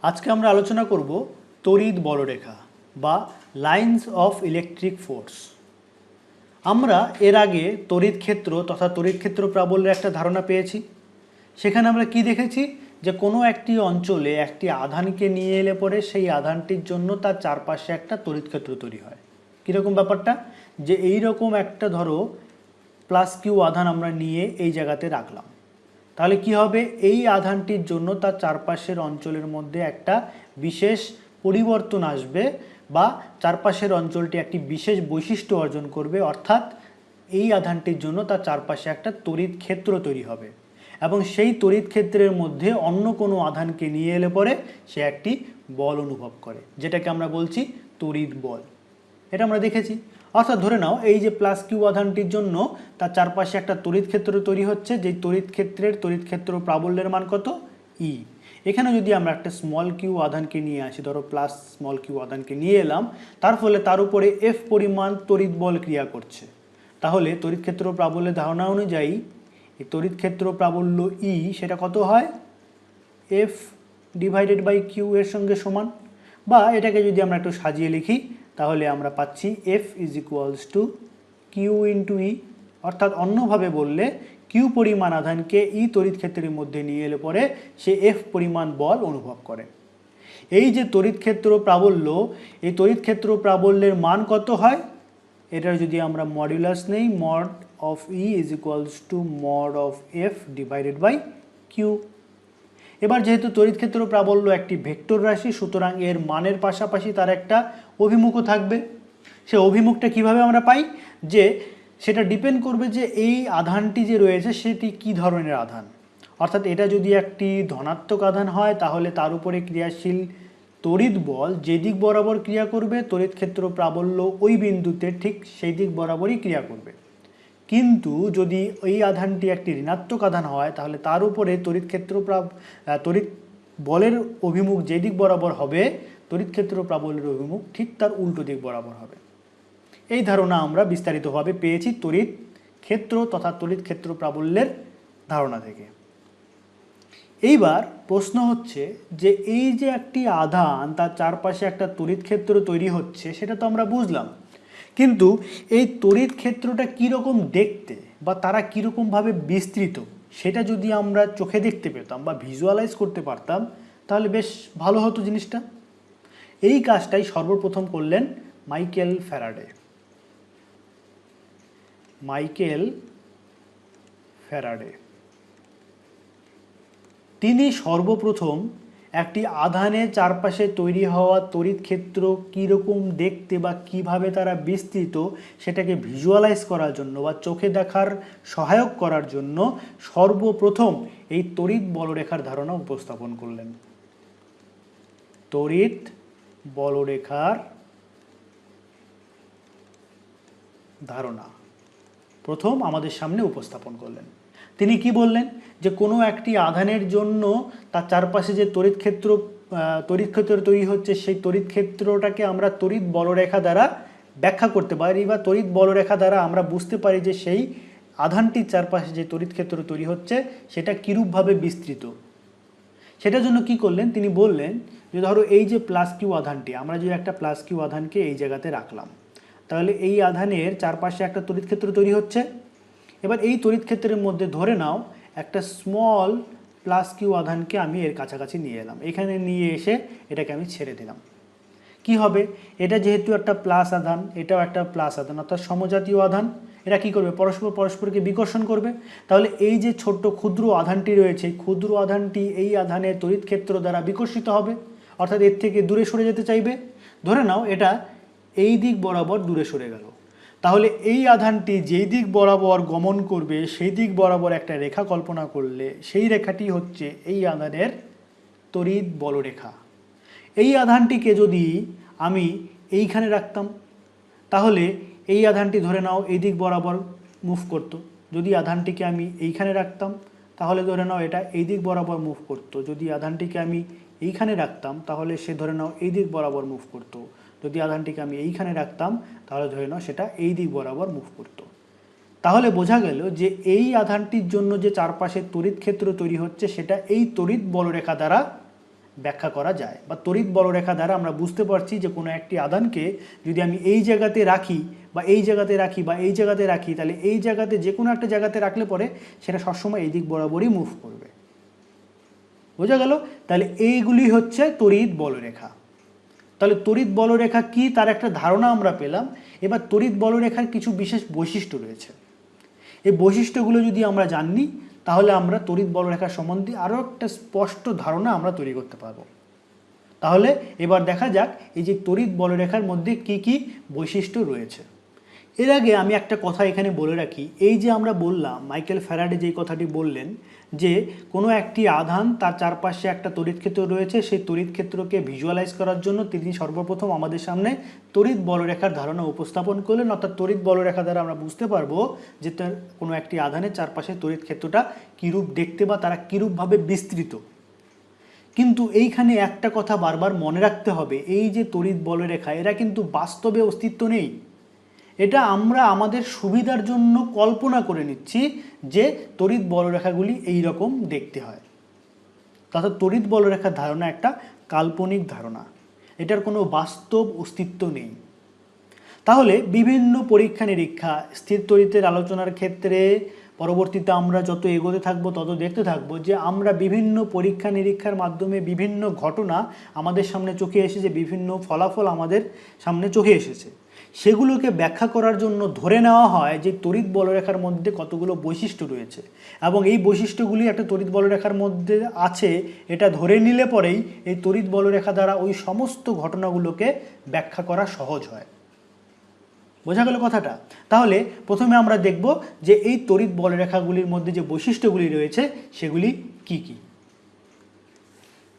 আজকে আমরা আলোচনা করব তড়িৎ বলরেখা বা লাইন্স অফ ইলেকট্রিক ফোর্স। আমরা এর আগে তড়িৎ ক্ষেত্র তথা তড়িৎ ক্ষেত্র প্রাবল্যের একটা ধারণা পেয়েছি। সেখানে আমরা কি দেখেছি যে কোনো একটি অঞ্চলে একটি আধানকে নিয়ে এলে পরে সেই আধানটির জন্য তার চারপাশে একটা তড়িৎ ক্ষেত্র তৈরি হয়। কীরকম ব্যাপারটা, যে এই রকম একটা ধরো প্লাস কিউ আধান আমরা নিয়ে এই জায়গাতে রাখলাম, তাহলে কি হবে, এই আধানটির জন্য তার চারপাশের অঞ্চলের মধ্যে একটা বিশেষ পরিবর্তন আসবে বা চারপাশের অঞ্চলটি একটি বিশেষ বৈশিষ্ট্য অর্জন করবে, অর্থাৎ এই আধানটির জন্য তার চারপাশে একটা তড়িৎ ক্ষেত্র তৈরি হবে এবং সেই তড়িৎ ক্ষেত্রের মধ্যে অন্য কোনো আধানকে নিয়ে এলে পরে সে একটি বল অনুভব করে, যেটাকে আমরা বলছি তড়িৎ বল। এটা আমরা দেখেছি। অর্থাৎ ধরে নাও এই যে প্লাস কিউ আধানটির জন্য তার চারপাশে একটা তড়িৎ ক্ষেত্র তৈরি হচ্ছে, যেই তড়িৎ ক্ষেত্র প্রাবল্যের মান কত, ই। এখানে যদি আমরা একটা স্মল কিউ আধানকে নিয়ে আসি, ধরো প্লাস স্মল কিউ আধানকে নিয়ে এলাম, তার ফলে তার উপরে এফ পরিমাণ তড়িৎ বল ক্রিয়া করছে। তাহলে তড়িৎ ক্ষেত্র প্রাবল্যের ধারণা অনুযায়ী এই তড়িৎ ক্ষেত্র প্রাবল্য ই সেটা কত হয়, এফ ডিভাইডেড বাই কিউ এর সঙ্গে সমান। বা এটাকে যদি আমরা একটু সাজিয়ে লিখি তাহলে আমরা পাচ্ছি F is equals to Q into E. অর্থাৎ অন্যভাবে বললে কিউ পরিমাণ আধানকে ই তড়িৎ ক্ষেত্রের মধ্যে নিয়ে এলে পরে সে এফ পরিমাণ বল অনুভব করে। এই যে তড়িৎ ক্ষেত্র প্রাবল্য, এই তড়িৎ ক্ষেত্র প্রাবল্যের মান কত হয়, এটার যদি আমরা মডুলাস নেই, mod of E is equals to mod of F divided by Q. এবার যেহেতু তড়িৎ ক্ষেত্র প্রাবল্য একটি ভেক্টর রাশি, সুতরাং এর মানের পাশাপাশি তার একটা অভিমুখও থাকবে। সে অভিমুখটা কিভাবে আমরা পাই, যে সেটা ডিপেন্ড করবে যে এই আধানটি যে রয়েছে সেটি কি ধরনের আধান। অর্থাৎ এটা যদি একটি ধনাত্মক আধান হয় তাহলে তার উপরে ক্রিয়াশীল তড়িৎ বল যে দিক বরাবর ক্রিয়া করবে, তড়িৎ ক্ষেত্র প্রাবল্য ওই বিন্দুতে ঠিক সেই দিক বরাবরই ক্রিয়া করবে। কিন্তু যদি এই আধানটি একটি ঋণাত্মক আধান হয় তাহলে তার উপরে তড়িৎ বলের অভিমুখ যে দিক বরাবর হবে, তড়িৎ ক্ষেত্র প্রাবল্যের অভিমুখ ঠিক তার উল্টো দিক বরাবর হবে। এই ধারণা আমরা বিস্তারিতভাবে পেয়েছি তড়িৎ ক্ষেত্র তথা তড়িৎ ক্ষেত্র প্রাবল্যের ধারণা থেকে। এইবার প্রশ্ন হচ্ছে যে এই যে একটি আধান তার চারপাশে একটা তড়িৎ ক্ষেত্র তৈরি হচ্ছে, সেটা তো আমরা বুঝলাম, কিন্তু এই তড়িৎ ক্ষেত্রটা কীরকম দেখতে বা তারা কীরকমভাবে বিস্তৃত সেটা যদি আমরা চোখে দেখতে পেতাম বা ভিজুয়ালাইজ করতে পারতাম তাহলে বেশ ভালো হতো জিনিসটা। এই কাজটাই সর্বপ্রথম করলেন মাইকেল ফ্যারাডে। তিনি সর্বপ্রথম একটি আধানের চারপাশে তৈরি হওয়া তড়িৎ ক্ষেত্র কীরকম দেখতে বা কিভাবে তারা বিস্তৃত সেটাকে ভিজুয়ালাইজ করার জন্য বা চোখে দেখার সহায়ক করার জন্য সর্বপ্রথম এই তড়িৎ বলরেখার ধারণা উপস্থাপন করলেন। তড়িৎ বলরেখার ধারণা প্রথম আমাদের সামনে উপস্থাপন করলেন। তিনি কি বললেন, যে কোনো একটি আধানের জন্য তার চারপাশে যে তড়িৎ ক্ষেত্র তৈরি হচ্ছে, সেই তড়িৎ ক্ষেত্রটাকে আমরা তড়িৎ বলরেখা দ্বারা ব্যাখ্যা করতে পারি বা তড়িৎ বলরেখা দ্বারা আমরা বুঝতে পারি যে সেই আধানটির চারপাশে যে তড়িৎ ক্ষেত্র তৈরি হচ্ছে সেটা কীরূপভাবে বিস্তৃত। সেটার জন্য কি করলেন, তিনি বললেন যে ধরো এই যে প্লাস কিউ আধানটি, আমরা যে একটা প্লাস কিউ আধানকে এই জায়গাতে রাখলাম, তাহলে এই আধানের চারপাশে একটা তড়িৎ ক্ষেত্র তৈরি হচ্ছে। এবার এই তড়িৎ ক্ষেত্রের মধ্যে ধরে নাও একটা স্মল প্লাস কিউ আধানকে আমি এর কাছাকাছি নিয়ে এলাম, এখানে নিয়ে এসে এটাকে আমি ছেড়ে দিলাম। কি হবে, এটা যেহেতু একটা প্লাস আধান, এটাও একটা প্লাস আধান, অর্থাৎ সমজাতীয় আধান, এরা কি করবে, পরস্পরকে বিকর্ষণ করবে। তাহলে এই যে ছোট্ট ক্ষুদ্র আধানটি রয়েছে, ক্ষুদ্র আধানটি এই আধানের তড়িৎ ক্ষেত্র দ্বারা বিকর্ষিত হবে, অর্থাৎ এর থেকে দূরে সরে যেতে চাইবে। ধরে নাও এটা এই দিক বরাবর দূরে সরে গেল, তাহলে এই আধানটি যেই দিক বরাবর গমন করবে সেই দিক বরাবর একটা রেখা কল্পনা করলে সেই রেখাটি হচ্ছে এই আধানের তড়িৎ বলরেখা। এই আধানটিকে যদি আমি এইখানে রাখতাম তাহলে এই আধানটি ধরে নাও এই দিক বরাবর মুভ করত। যদি আধানটিকে আমি এইখানে রাখতাম তাহলে ধরে নাও এটা এই দিক বরাবর মুভ করত। যদি আধানটিকে আমি এইখানে রাখতাম তাহলে সে ধরে নাও এই দিক বরাবর মুভ করত। যদি আধানটিকে আমি এইখানে রাখতাম তাহলে ধরে নাও সেটা এই দিক বরাবর মুভ করত। তাহলে বোঝা গেল যে এই আধানটির জন্য যে চারপাশে তড়িৎ ক্ষেত্র তৈরি হচ্ছে সেটা এই তড়িৎ বলরেখা দ্বারা ব্যাখ্যা করা যায়, বা তড়িৎ বলরেখা দ্বারা আমরা বুঝতে পারছি যে কোনো একটি আধানকে যদি আমি এই জায়গাতে রাখি বা এই জায়গাতে রাখি বা এই জায়গাতে রাখি, তাহলে এই জায়গাতে যে কোনো একটা জায়গাতে রাখলে পরে সেটা সবসময় এই দিক বরাবরই মুভ করবে। বোঝা গেল? তাহলে এইগুলি হচ্ছে তড়িৎ বলরেখা। তাহলে তড়িৎ বলরেখা কি তার একটা ধারণা আমরা পেলাম। এবার তড়িৎ বলরেখার কিছু বিশেষ বৈশিষ্ট্য রয়েছে। এই বৈশিষ্ট্যগুলো যদি আমরা জানি, তাহলে আমরা তড়িৎ বলরেখা সম্বন্ধে আরও একটা স্পষ্ট ধারণা আমরা তৈরি করতে পারব। তাহলে এবার দেখা যাক এই যে তড়িৎ বলরেখার মধ্যে কি কি বৈশিষ্ট্য রয়েছে। এর আগে আমি একটা কথা এখানে বলে রাখি, এই যে আমরা বললাম মাইকেল ফ্যারাডে যেই কথাটি বললেন যে কোনো একটি আধান তার চারপাশে একটা তড়িৎ ক্ষেত্র রয়েছে, সেই তড়িৎ ক্ষেত্রকে ভিজুয়ালাইজ করার জন্য তিনি সর্বপ্রথম আমাদের সামনে তড়িৎ বলরেখার ধারণা উপস্থাপন করলেন। অর্থাৎ তড়িৎ বলরেখা দ্বারা আমরা বুঝতে পারবো যে তার কোনো একটি আধানের চারপাশে তড়িৎ ক্ষেত্রটা কীরূপ দেখতে বা তারা কীরূপভাবে বিস্তৃত। কিন্তু এইখানে একটা কথা বারবার মনে রাখতে হবে, এই যে তড়িৎ বলরেখা এরা কিন্তু বাস্তবে অস্তিত্ব নেই। এটা আমরা আমাদের সুবিধার জন্য কল্পনা করে নিচ্ছি যে তড়িৎ বলরেখাগুলি এই রকম দেখতে হয়। তথা তড়িৎ বলরেখার ধারণা একটা কাল্পনিক ধারণা, এটার কোনো বাস্তব অস্তিত্ব নেই। তাহলে বিভিন্ন পরীক্ষা নিরীক্ষা স্থির তড়িতের আলোচনার ক্ষেত্রে পরবর্তীতে আমরা যত এগোতে থাকবো তত দেখতে থাকবো যে আমরা বিভিন্ন পরীক্ষা নিরীক্ষার মাধ্যমে বিভিন্ন ঘটনা আমাদের সামনে চোখে এসেছে, বিভিন্ন ফলাফল আমাদের সামনে চোখে এসেছে, সেগুলোকে ব্যাখ্যা করার জন্য ধরে নেওয়া হয় যে তড়িৎ বলরেখার মধ্যে কতগুলো বৈশিষ্ট্য রয়েছে এবং এই বৈশিষ্ট্যগুলি একটা তড়িৎ বলরেখার মধ্যে আছে, এটা ধরে নিলে পরেই এই তড়িৎ বলরেখা দ্বারা ওই সমস্ত ঘটনাগুলোকে ব্যাখ্যা করা সহজ হয়। বোঝা গেল কথাটা? তাহলে প্রথমে আমরা দেখব যে এই তড়িৎ বলরেখাগুলির মধ্যে যে বৈশিষ্ট্যগুলি রয়েছে সেগুলি কি কি।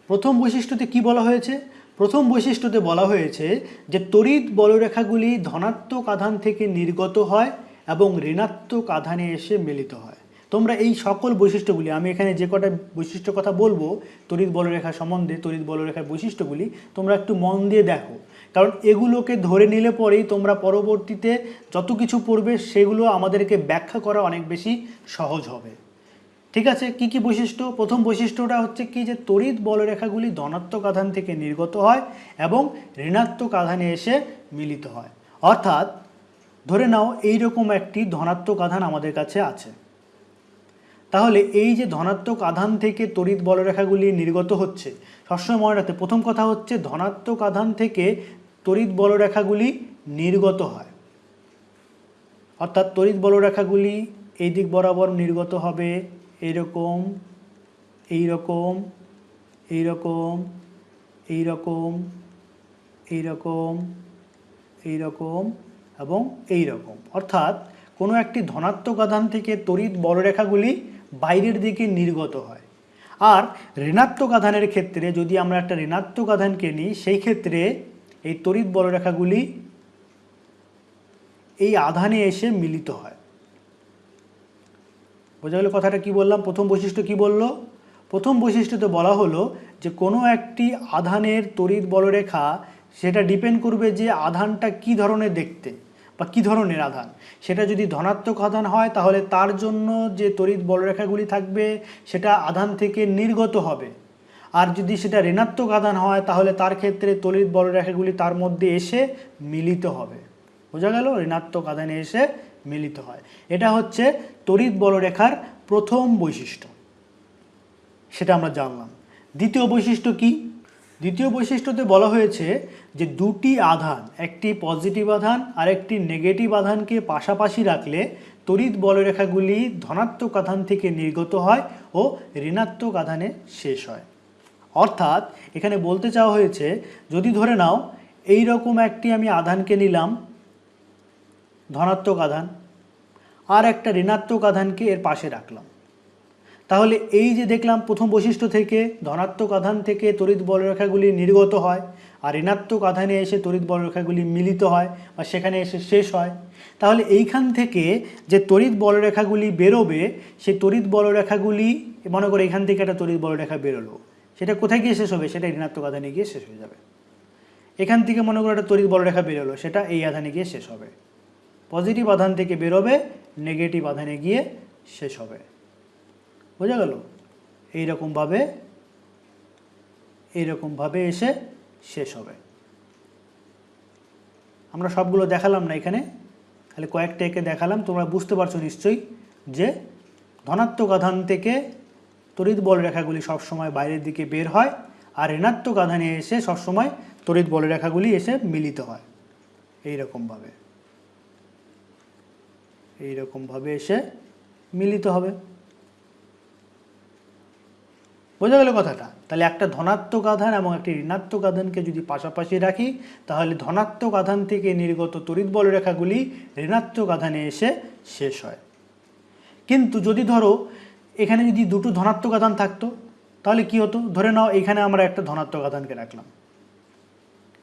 প্রথম বৈশিষ্ট্যতে কি বলা হয়েছে? প্রথম বৈশিষ্ট্যতে বলা হয়েছে যে তড়িৎ বলরেখাগুলি ধনাত্মক আধান থেকে নির্গত হয় এবং ঋণাত্মক আধানে এসে মিলিত হয়। তোমরা এই সকল বৈশিষ্ট্যগুলি, আমি এখানে যে কটা বৈশিষ্ট্য কথা বলবো তড়িৎ বলরেখা সম্বন্ধে, তড়িৎ বলরেখার বৈশিষ্ট্যগুলি তোমরা একটু মন দিয়ে দেখো, কারণ এগুলোকে ধরে নিলে পরেই তোমরা পরবর্তীতে যত কিছু পড়বে সেগুলো আমাদেরকে ব্যাখ্যা করা অনেক বেশি সহজ হবে। ঠিক আছে, কি কি বৈশিষ্ট্য? প্রথম বৈশিষ্ট্যটা হচ্ছে কি যে তড়িৎ বলরেখাগুলি ধনাত্মক আধান থেকে নির্গত হয় এবং ঋণাত্মক আধানে এসে মিলিত হয়। অর্থাৎ ধরে নাও এইরকম একটি ধনাত্মক আধান আমাদের কাছে আছে, তাহলে এই যে ধনাত্মক আধান থেকে তড়িৎ বলরেখাগুলি নির্গত হচ্ছে, সবসময় মনে রাখতে প্রথম কথা হচ্ছে ধনাত্মক আধান থেকে তড়িৎ বলরেখাগুলি নির্গত হয়। অর্থাৎ তড়িৎ বলরেখাগুলি এই দিক বরাবর নির্গত হবে, এইরকম এইরকম এইরকম এইরকম এইরকম এইরকম এবং এইরকম। অর্থাৎ কোনো একটি ধনাত্মক আধান থেকে তড়িৎ বলরেখাগুলি বাইরের দিকে নির্গত হয়। আর ঋণাত্মক আধানের ক্ষেত্রে যদি আমরা একটা ঋণাত্মক আধানকে নিই, সেই ক্ষেত্রে এই তড়িৎ বলরেখাগুলি এই আধানে এসে মিলিত হয়। বোঝা গেল কথাটা? কি বললাম? প্রথম বৈশিষ্ট্য কি বললো? প্রথম বৈশিষ্ট্যতে বলা হলো যে কোনো একটি আধানের তড়িৎ বলরেখা সেটা ডিপেন্ড করবে যে আধানটা কি ধরনের দেখতে বা কি ধরনের আধান। সেটা যদি ধনাত্মক আধান হয় তাহলে তার জন্য যে তড়িৎ বলরেখাগুলি থাকবে সেটা আধান থেকে নির্গত হবে, আর যদি সেটা ঋণাত্মক আধান হয় তাহলে তার ক্ষেত্রে তড়িৎ বলরেখাগুলি তার মধ্যে এসে মিলিত হবে। বোঝা গেল? ঋণাত্মক আধানে এসে মিলিত হয়। এটা হচ্ছে তড়িৎ বলরেখার প্রথম বৈশিষ্ট্য, সেটা আমরা জানলাম। দ্বিতীয় বৈশিষ্ট্য কি? দ্বিতীয় বৈশিষ্ট্যতে বলা হয়েছে যে দুটি আধান, একটি পজিটিভ আধান আর একটি নেগেটিভ আধানকে পাশাপাশি রাখলে তড়িৎ বলরেখাগুলি ধনাত্মক আধান থেকে নির্গত হয় ও ঋণাত্মক আধানে শেষ হয়। অর্থাৎ এখানে বলতে চাওয়া হয়েছে, যদি ধরে নাও এই রকম একটি আমি আধানকে নিলাম ধনাত্মক আধান, আর একটা ঋণাত্মক আধানকে এর পাশে রাখলাম, তাহলে এই যে দেখলাম প্রথম বৈশিষ্ট্য থেকে ধনাত্মক আধান থেকে তড়িৎ বলরেখাগুলি নির্গত হয় আর ঋণাত্মক আধানে এসে তড়িৎ বলরেখাগুলি মিলিত হয় বা সেখানে এসে শেষ হয়। তাহলে এইখান থেকে যে তড়িৎ বলরেখাগুলি বেরোবে, সেই তড়িৎ বলরেখাগুলি, মনে করে এখান থেকে একটা তড়িৎ বলরেখা বেরোলো, সেটা কোথায় গিয়ে শেষ হবে? সেটা ঋণাত্মক আধানে গিয়ে শেষ হয়ে যাবে। এখান থেকে মনে করে একটা তড়িৎ বলরেখা বেরোলো, সেটা এই আধানে গিয়ে শেষ হবে। পজিটিভ আধান থেকে বেরোবে, নেগেটিভ আধানে গিয়ে শেষ হবে। বোঝা গেল? এইরকমভাবে এইরকমভাবে এসে শেষ হবে। আমরা সবগুলো দেখালাম না এখানে, খালি কয়েকটা একে দেখালাম। তোমরা বুঝতে পারছো নিশ্চয়ই যে ধনাত্মক আধান থেকে তড়িৎ বলরেখাগুলি সবসময় বাইরের দিকে বের হয়, আর ঋণাত্মক আধানে এসে সবসময় তড়িৎ বলরেখাগুলি এসে মিলিত হয় এইরকমভাবে এসে মিলিত হবে। বোঝা গেল কথাটা? তাহলে একটা ধনাত্মক আধান এবং একটি ঋণাত্মক আধানকে যদি পাশাপাশি রাখি, তাহলে ধনাত্মক আধান থেকে নির্গত তড়িৎ বলরেখাগুলি ঋণাত্মক আধানে এসে শেষ হয়। কিন্তু যদি ধরো এখানে যদি দুটো ধনাত্মক আধান থাকতো, তাহলে কি হতো? ধরে নাও এখানে আমরা একটা ধনাত্মক আধানকে রাখলাম,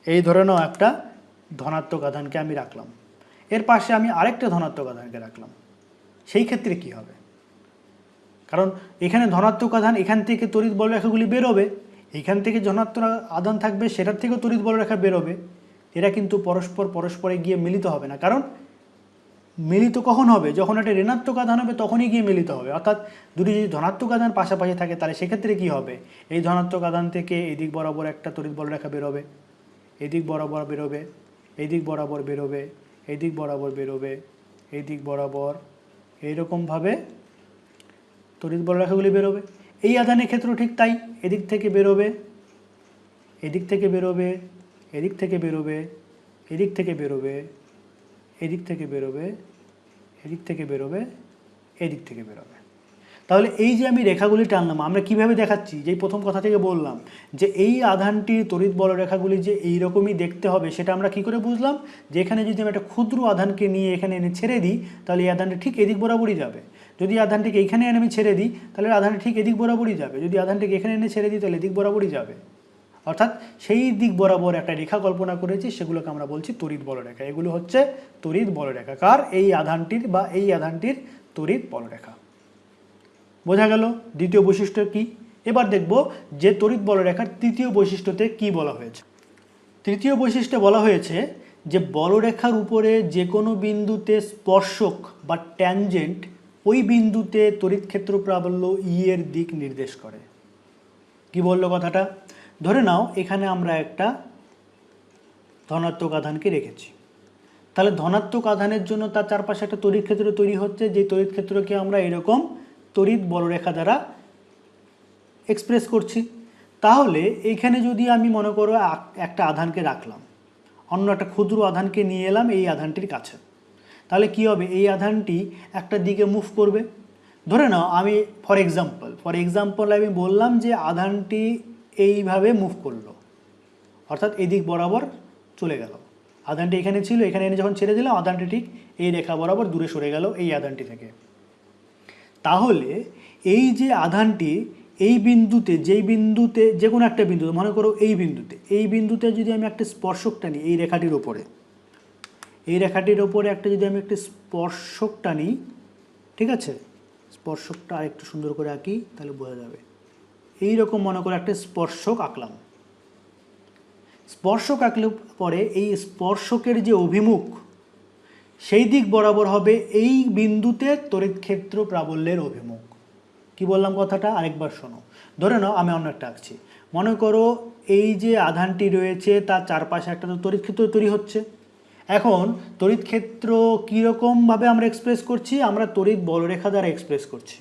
এই ধরে নাও একটা ধনাত্মক আধানকে আমি রাখলাম, এর পাশে আমি আরেকটা ধনাত্মক আধানকে রাখলাম, সেই ক্ষেত্রে কি হবে? কারণ এখানে ধনাত্মক আধান, এখান থেকে তড়িৎ বলরেখাগুলি বেরোবে, এখান থেকে ধনাত্মক আধান থাকবে, সেটার থেকেও তড়িৎ বলরেখা বেরোবে। এরা কিন্তু পরস্পরে গিয়ে মিলিত হবে না। কারণ মিলিত কখন হবে? যখন একটা ঋণাত্মক আধান হবে তখনই গিয়ে মিলিত হবে। অর্থাৎ দুটি যদি ধনাত্মক আধান পাশাপাশি থাকে, তাহলে সেক্ষেত্রে কি হবে? এই ধনাত্মক আধান থেকে এদিক বরাবর একটা তড়িৎ বলরেখা বেরোবে, এদিক বরাবর বেরোবে, এদিক বরাবর বেরোবে, এদিক বরাবর বেরোবে, এদিক বরাবর, এইরকমভাবে তড়িৎ বলরেখাগুলি বেরোবে। এই আধানের ক্ষেত্রেও ঠিক তাই, এদিক থেকে বেরোবে, এদিক থেকে বেরোবে, এদিক থেকে বেরোবে, এদিক থেকে বেরোবে, এদিক থেকে বেরোবে, এদিক থেকে বেরোবে, এদিক থেকে বেরোবে। তাহলে এই যে আমি রেখাগুলি টানলাম, আমরা কিভাবে দেখাচ্ছি? যেই প্রথম কথা থেকে বললাম যে এই আধানটির তড়িৎ বলরেখাগুলি যে এইরকমই দেখতে হবে, সেটা আমরা কি করে বুঝলাম? যে এখানে যদি আমি একটা ক্ষুদ্র আধানকে নিয়ে এখানে এনে ছেড়ে দিই, তাহলে এই আধানটা ঠিক এদিক বরাবরই যাবে। যদি আধানটিকে এখানে এনে আমি ছেড়ে দিই, তাহলে আধানটা ঠিক এদিক বরাবরই যাবে। যদি আধানটিকে এখানে এনে ছেড়ে দিই, তাহলে এদিক বরাবরই যাবে। অর্থাৎ সেই দিক বরাবর একটা রেখা কল্পনা করেছি, সেগুলোকে আমরা বলছি তড়িৎ বলরেখা। এগুলো হচ্ছে তড়িৎ বলরেখা। কার? এই আধানটির বা এই আধানটির তড়িৎ বলরেখা। বোঝা গেল দ্বিতীয় বৈশিষ্ট্য কি? এবার দেখব যে তড়িৎ বলরেখার তৃতীয় বৈশিষ্ট্যতে কি বলা হয়েছে। তৃতীয় বৈশিষ্ট্যে বলা হয়েছে যে বলরেখার উপরে যে কোনো বিন্দুতে স্পর্শক বা ট্যানজেন্ট ওই বিন্দুতে তড়িৎ ক্ষেত্র প্রাবল্য ই এর দিক নির্দেশ করে। কি বললো কথাটা? ধরে নাও এখানে আমরা একটা ধনাত্মক আধানকে রেখেছি, তাহলে ধনাত্মক আধানের জন্য তার চারপাশে একটা তড়িৎ ক্ষেত্র তৈরি হচ্ছে, যে তড়িৎ ক্ষেত্রকে আমরা এরকম তড়িৎ বলরেখা দ্বারা এক্সপ্রেস করছি। তাহলে এইখানে যদি আমি মনে করো একটা আধানকে রাখলাম, অন্য একটা ক্ষুদ্র আধানকে নিয়ে এলাম এই আধানটির কাছে, তাহলে কি হবে? এই আধানটি একটা দিকে মুভ করবে। ধরে নাও আমি ফর এক্সাম্পল আমি বললাম যে আধানটি এইভাবে মুভ করলো, অর্থাৎ এদিক বরাবর চলে গেল। আধানটি এখানে ছিল, এখানে এনে যখন ছেড়ে দিলাম, আধানটি ঠিক এই রেখা বরাবর দূরে সরে গেল এই আধানটি থেকে। তাহলে এই যে আধানটি এই বিন্দুতে, যেই বিন্দুতে, যে কোনো একটা বিন্দুতে, মনে করো এই বিন্দুতে যদি আমি একটা স্পর্শক টানি এই রেখাটির ওপরে, এই রেখাটির ওপরে একটা যদি আমি একটা স্পর্শক টানি, ঠিক আছে, স্পর্শকটা আর একটু সুন্দর করে আঁকি তাহলে বোঝা যাবে। এইরকম মনে করে একটা স্পর্শক আঁকলাম। স্পর্শক আঁকলে পরে এই স্পর্শকের যে অভিমুখ, সেই দিক বরাবর হবে এই বিন্দুতে তড়িৎ ক্ষেত্র প্রাবল্যের অভিমুখ। কি বললাম কথাটা? আরেকবার শোনো। ধরে নাও আমি অন্য একটা আঁকছি। মনে করো এই যে আধানটি রয়েছে তার চারপাশে একটা তো তড়িৎ ক্ষেত্র তৈরি হচ্ছে। এখন তড়িৎ ক্ষেত্র কীরকমভাবে আমরা এক্সপ্রেস করছি? আমরা তড়িৎ বলরেখা দ্বারা এক্সপ্রেস করছি।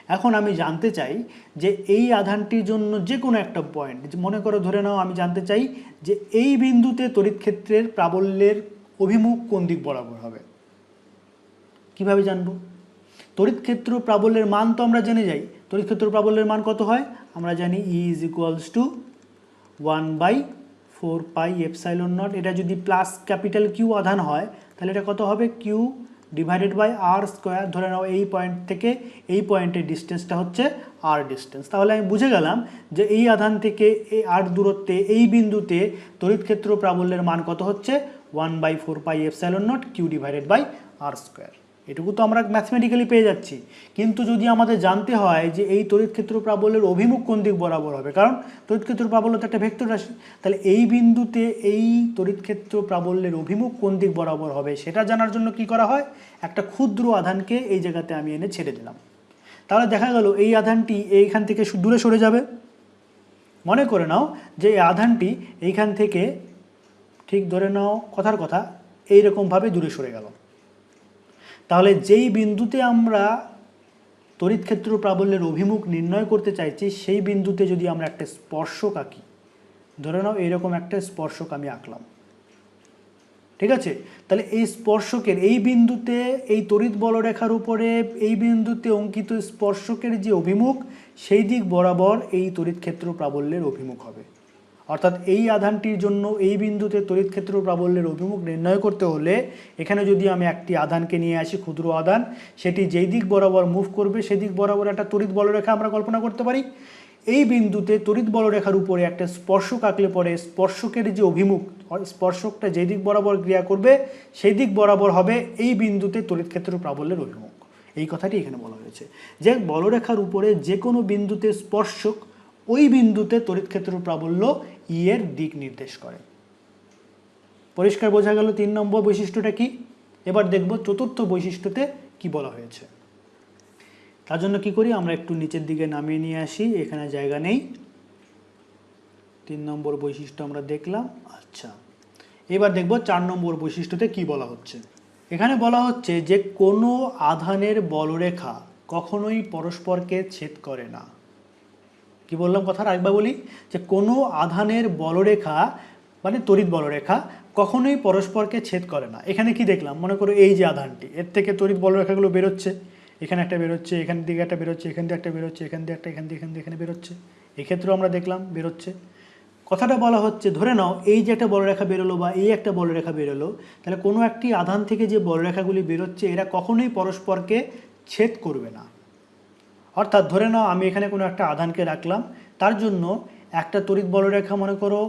এখন আমি জানতে চাই যে এই আধানটির জন্য যে কোনো একটা পয়েন্ট, মনে করো ধরে নাও আমি জানতে চাই যে এই বিন্দুতে তড়িৎ ক্ষেত্রের প্রাবল্যের অভিমুখ কোন দিক বরাবর হবে। কিভাবে জানবো? তড়িৎ ক্ষেত্র প্রাবল্যের মান তো আমরা জেনে যাই। তড়িৎ ক্ষেত্র প্রাবল্যের মান কত হয়? আমরা জানি E = 1/4 পাই এপসাইলন নট। এটা যদি প্লাস ক্যাপিটাল কিউ আধান হয়, তাহলে এটা কত হবে? Q divided by R square. ধরে নাও এই পয়েন্ট থেকে এই পয়েন্টের ডিস্টেন্সটা হচ্ছে আর ডিস্টেন্স। তাহলে আমি বুঝে গেলাম যে এই আধান থেকে এই আর দূরত্বে এই বিন্দুতে তড়িৎ ক্ষেত্র প্রাবল্যের মান কত হচ্ছে? 1/4 pi epsilon naught Q divided by R square. এটুকু তো আমরা ম্যাথমেটিক্যালি পেয়ে যাচ্ছি। কিন্তু যদি আমাদের জানতে হয় যে এই তড়িৎ ক্ষেত্র প্রাবল্যের অভিমুখ কোন দিক বরাবর হবে, কারণ তড়িৎ ক্ষেত্র প্রাবল্য তো একটা ভেক্টর রাশি, তাহলে এই বিন্দুতে এই তড়িৎ ক্ষেত্র প্রাবল্যের অভিমুখ কোন দিক বরাবর হবে সেটা জানার জন্য কি করা হয়? একটা ক্ষুদ্র আধানকে এই জায়গাতে আমি এনে ছেড়ে দিলাম। তাহলে দেখা গেল এই আধানটি এইখান থেকে দূরে সরে যাবে, মনে করে নাও যে এই আধানটি এইখান থেকে ঠিক ধরে নাও কথার কথা এইরকমভাবে দূরে সরে গেল। তাহলে যেই বিন্দুতে আমরা তড়িৎ ক্ষেত্র প্রাবল্যের অভিমুখ নির্ণয় করতে চাইছি সেই বিন্দুতে যদি আমরা একটা স্পর্শক আঁকি, ধরে নাও এইরকম একটা স্পর্শক আমি আঁকলাম, ঠিক আছে? তাহলে এই স্পর্শকের এই বিন্দুতে এই তড়িৎ বলরেখার উপরে এই বিন্দুতে অঙ্কিত স্পর্শকের যে অভিমুখ সেই দিক বরাবর এই তড়িৎ ক্ষেত্র প্রাবল্যের অভিমুখ হবে। অর্থাৎ এই আধানটির জন্য এই বিন্দুতে তড়িৎ ক্ষেত্র প্রাবল্যের অভিমুখ নির্ণয় করতে হলে এখানে যদি আমি একটি আধানকে নিয়ে আসি, ক্ষুদ্র আধান, সেটি যেই দিক বরাবর মুভ করবে সেদিক বরাবর একটা তড়িৎ বলরেখা আমরা কল্পনা করতে পারি। এই বিন্দুতে তড়িৎ বলরেখার উপরে একটা স্পর্শক আঁকলে পরে স্পর্শকের যে অভিমুখ, স্পর্শকটা যেই দিক বরাবর ক্রিয়া করবে সেই দিক বরাবর হবে এই বিন্দুতে তড়িৎ ক্ষেত্র প্রাবল্যের অভিমুখ। এই কথাটি এখানে বলা হয়েছে যে বলরেখার উপরে যে কোনো বিন্দুতে স্পর্শক ওই বিন্দুতে তড়িৎ ক্ষেত্র প্রাবল্য ই এর দিক নির্দেশ করে। পরিষ্কার বোঝা গেল 3 নম্বর বৈশিষ্ট্যটা কি। এবার দেখব চতুর্থ বৈশিষ্ট্যতে কি বলা হয়েছে। তার জন্য কি করি, আমরা একটু নিচের দিকে নামিয়ে নিয়ে আসি, এখানে জায়গা নেই। 3 নম্বর বৈশিষ্ট্য আমরা দেখলাম। আচ্ছা, এবার দেখব 4 নম্বর বৈশিষ্ট্যতে কি বলা হচ্ছে। এখানে বলা হচ্ছে যে কোনো আধানের বলরেখা কখনোই পরস্পরকে ছেদ করে না। কি বললাম কথাটা আরেকবার বলি, যে কোনো আধানের বলরেখা মানে তড়িৎ বলরেখা কখনোই পরস্পরকে ছেদ করে না। এখানে কি দেখলাম, মনে করো এই যে আধানটি, এর থেকে তড়িৎ বলরেখাগুলো বেরোচ্ছে, এখানে একটা বেরোচ্ছে, এখান দিকে একটা বেরোচ্ছে, এখান দিয়ে একটা বেরোচ্ছে, এখান দিয়ে একটা, এখান দিয়ে এখানে বেরোচ্ছে। এক্ষেত্রেও আমরা দেখলাম বেরোচ্ছে। কথাটা বলা হচ্ছে, ধরে নাও এই যে একটা বলরেখা বেরোলো বা এই একটা বলরেখা বেরোলো, তাহলে কোনো একটি আধান থেকে যে বলরেখাগুলি বেরোচ্ছে এরা কখনোই পরস্পরকে ছেদ করবে না। অর্থাৎ ধরে নাও আমি এখানে কোনো একটা আধানকে রাখলাম, তার জন্য একটা তড়িৎ বলরেখা মনে করো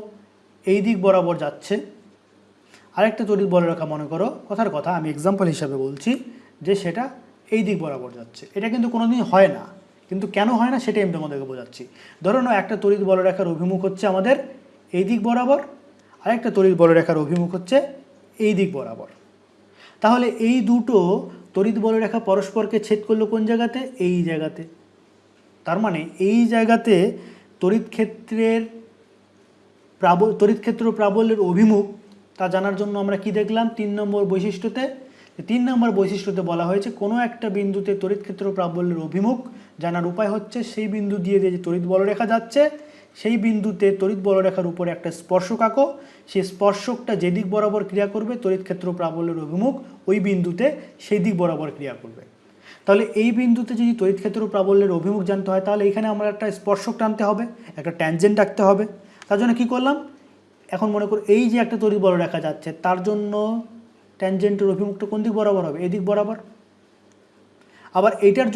এই দিক বরাবর যাচ্ছে, আরেকটা তড়িৎ বলরেখা মনে করো, কথার কথা আমি এক্সাম্পল হিসাবে বলছি, যে সেটা এই দিক বরাবর যাচ্ছে। এটা কিন্তু কোনোদিন হয় না, কিন্তু কেন হয় না সেটাই আমি তোমাদেরকে বোঝাচ্ছি। ধরো না একটা তড়িৎ বলরেখার অভিমুখ হচ্ছে আমাদের এই দিক বরাবর, আরেকটা তড়িৎ বলরেখার অভিমুখ হচ্ছে এই দিক বরাবর। তাহলে এই দুটো তড়িৎ বলরেখা পরস্পরকে ছেদ করলো কোন জায়গাতে, এই জায়গাতে। তার মানে এই জায়গাতে তড়িৎ ক্ষেত্র প্রাবল্যের অভিমুখ তা জানার জন্য আমরা কি দেখলাম 3 নম্বর বৈশিষ্ট্যতে। 3 নম্বর বৈশিষ্ট্যতে বলা হয়েছে কোনো একটা বিন্দুতে তড়িৎ ক্ষেত্র প্রাবল্যের অভিমুখ জানার উপায় হচ্ছে সেই বিন্দু দিয়ে যে তড়িৎ বলরেখা যাচ্ছে সেই বিন্দুতে তড়িৎ বলরেখার উপরে একটা স্পর্শক আঁকো, সেই স্পর্শকটা যে দিক বরাবর ক্রিয়া করবে তড়িৎ ক্ষেত্র প্রাবল্যের অভিমুখ ওই বিন্দুতে সেই দিক বরাবর ক্রিয়া করবে। তাহলে এই বিন্দুতে যদি তড়িৎ ক্ষেত্র প্রাবল্যের অভিমুখ জানতে হয় তাহলে এখানে আমরা একটা স্পর্শক টানতে হবে, একটা ট্যানজেন্ট রাখতে হবে। তার জন্য কি করলাম, এখন মনে করো এই যে একটা তড়িৎ বলরেখা যাচ্ছে তার জন্য ট্যানজেন্টের অভিমুখটা কোন দিক বরাবর হবে, এদিক বরাবর। আবার এটার